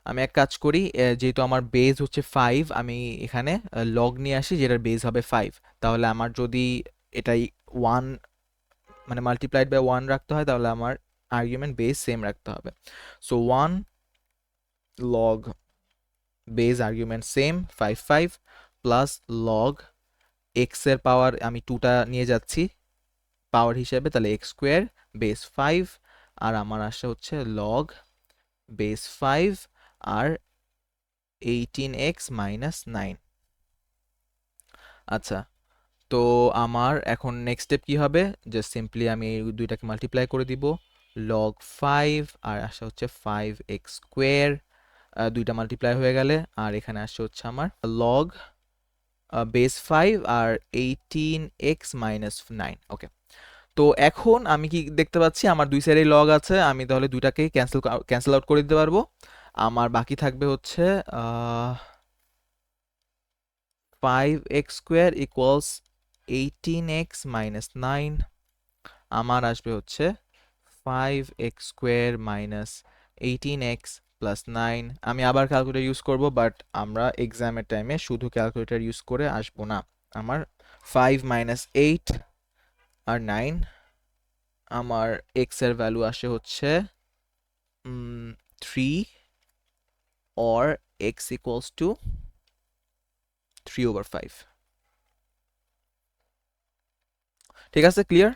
আমি এক কাজ করি, যেহেতু আমার বেজ হচ্ছে 5, আমি এখানে লগ নিয়ে আসি যেটার বেজ হবে 5। তাহলে আমার যদি এটাই 1 মানে মাল্টিপ্লাইড বাই 1 রাখতে হয়, তাহলে আমার আর্গুমেন্ট বেস সেম রাখতে হবে। So 1 log base argument same 5 5 plus log x এর পাওয়ার আমি 2টা নিয়ে যাচ্ছি পাওয়ার হিসেবে, তাহলে এক্স স্কোয়ার বেস 5, আর আমার আসে হচ্ছে লগ বেস 5 আর 18x - 9। আচ্ছা, তো আমার এখন নেক্সট স্টেপ কি হবে, জাস্ট সিম্পলি আমি এই দুইটাকে মাল্টিপ্লাই করে দিব, লগ 5 আর আসে হচ্ছে 5x স্কোয়ার, দুইটা মাল্টিপ্লাই হয়ে গেলে, আর এখানে আসছে হচ্ছে আমার লগ বেস 5 আর 18x - 9। ওকে, তো এখন আমি কি দেখতে পাচ্ছি, আমার দুই সাইডে লগ আছে, আমি তাহলে দুইটাকে ক্যান্সেল আউট করে দিতে পারবো। আমার বাকি থাকবে হচ্ছে 5x স্কোয়ার ইকুয়ালস 18x - 9। আমার আসবে হচ্ছে 5x square minus 18x plus 9। আমি আবার ক্যালকুলেটর ইউজ করব, বাট আমরা এক্সামের টাইমে শুধু ক্যালকুলেটর ইউজ করে আসবো না। আমার 5 মাইনাস 8 আর 9, আমার এক্স এর ভ্যালু আসে হচ্ছে 3, or x equals to 3/5। ঠিক আছে, ক্লিয়ার?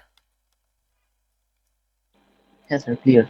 Yes, sir, clear.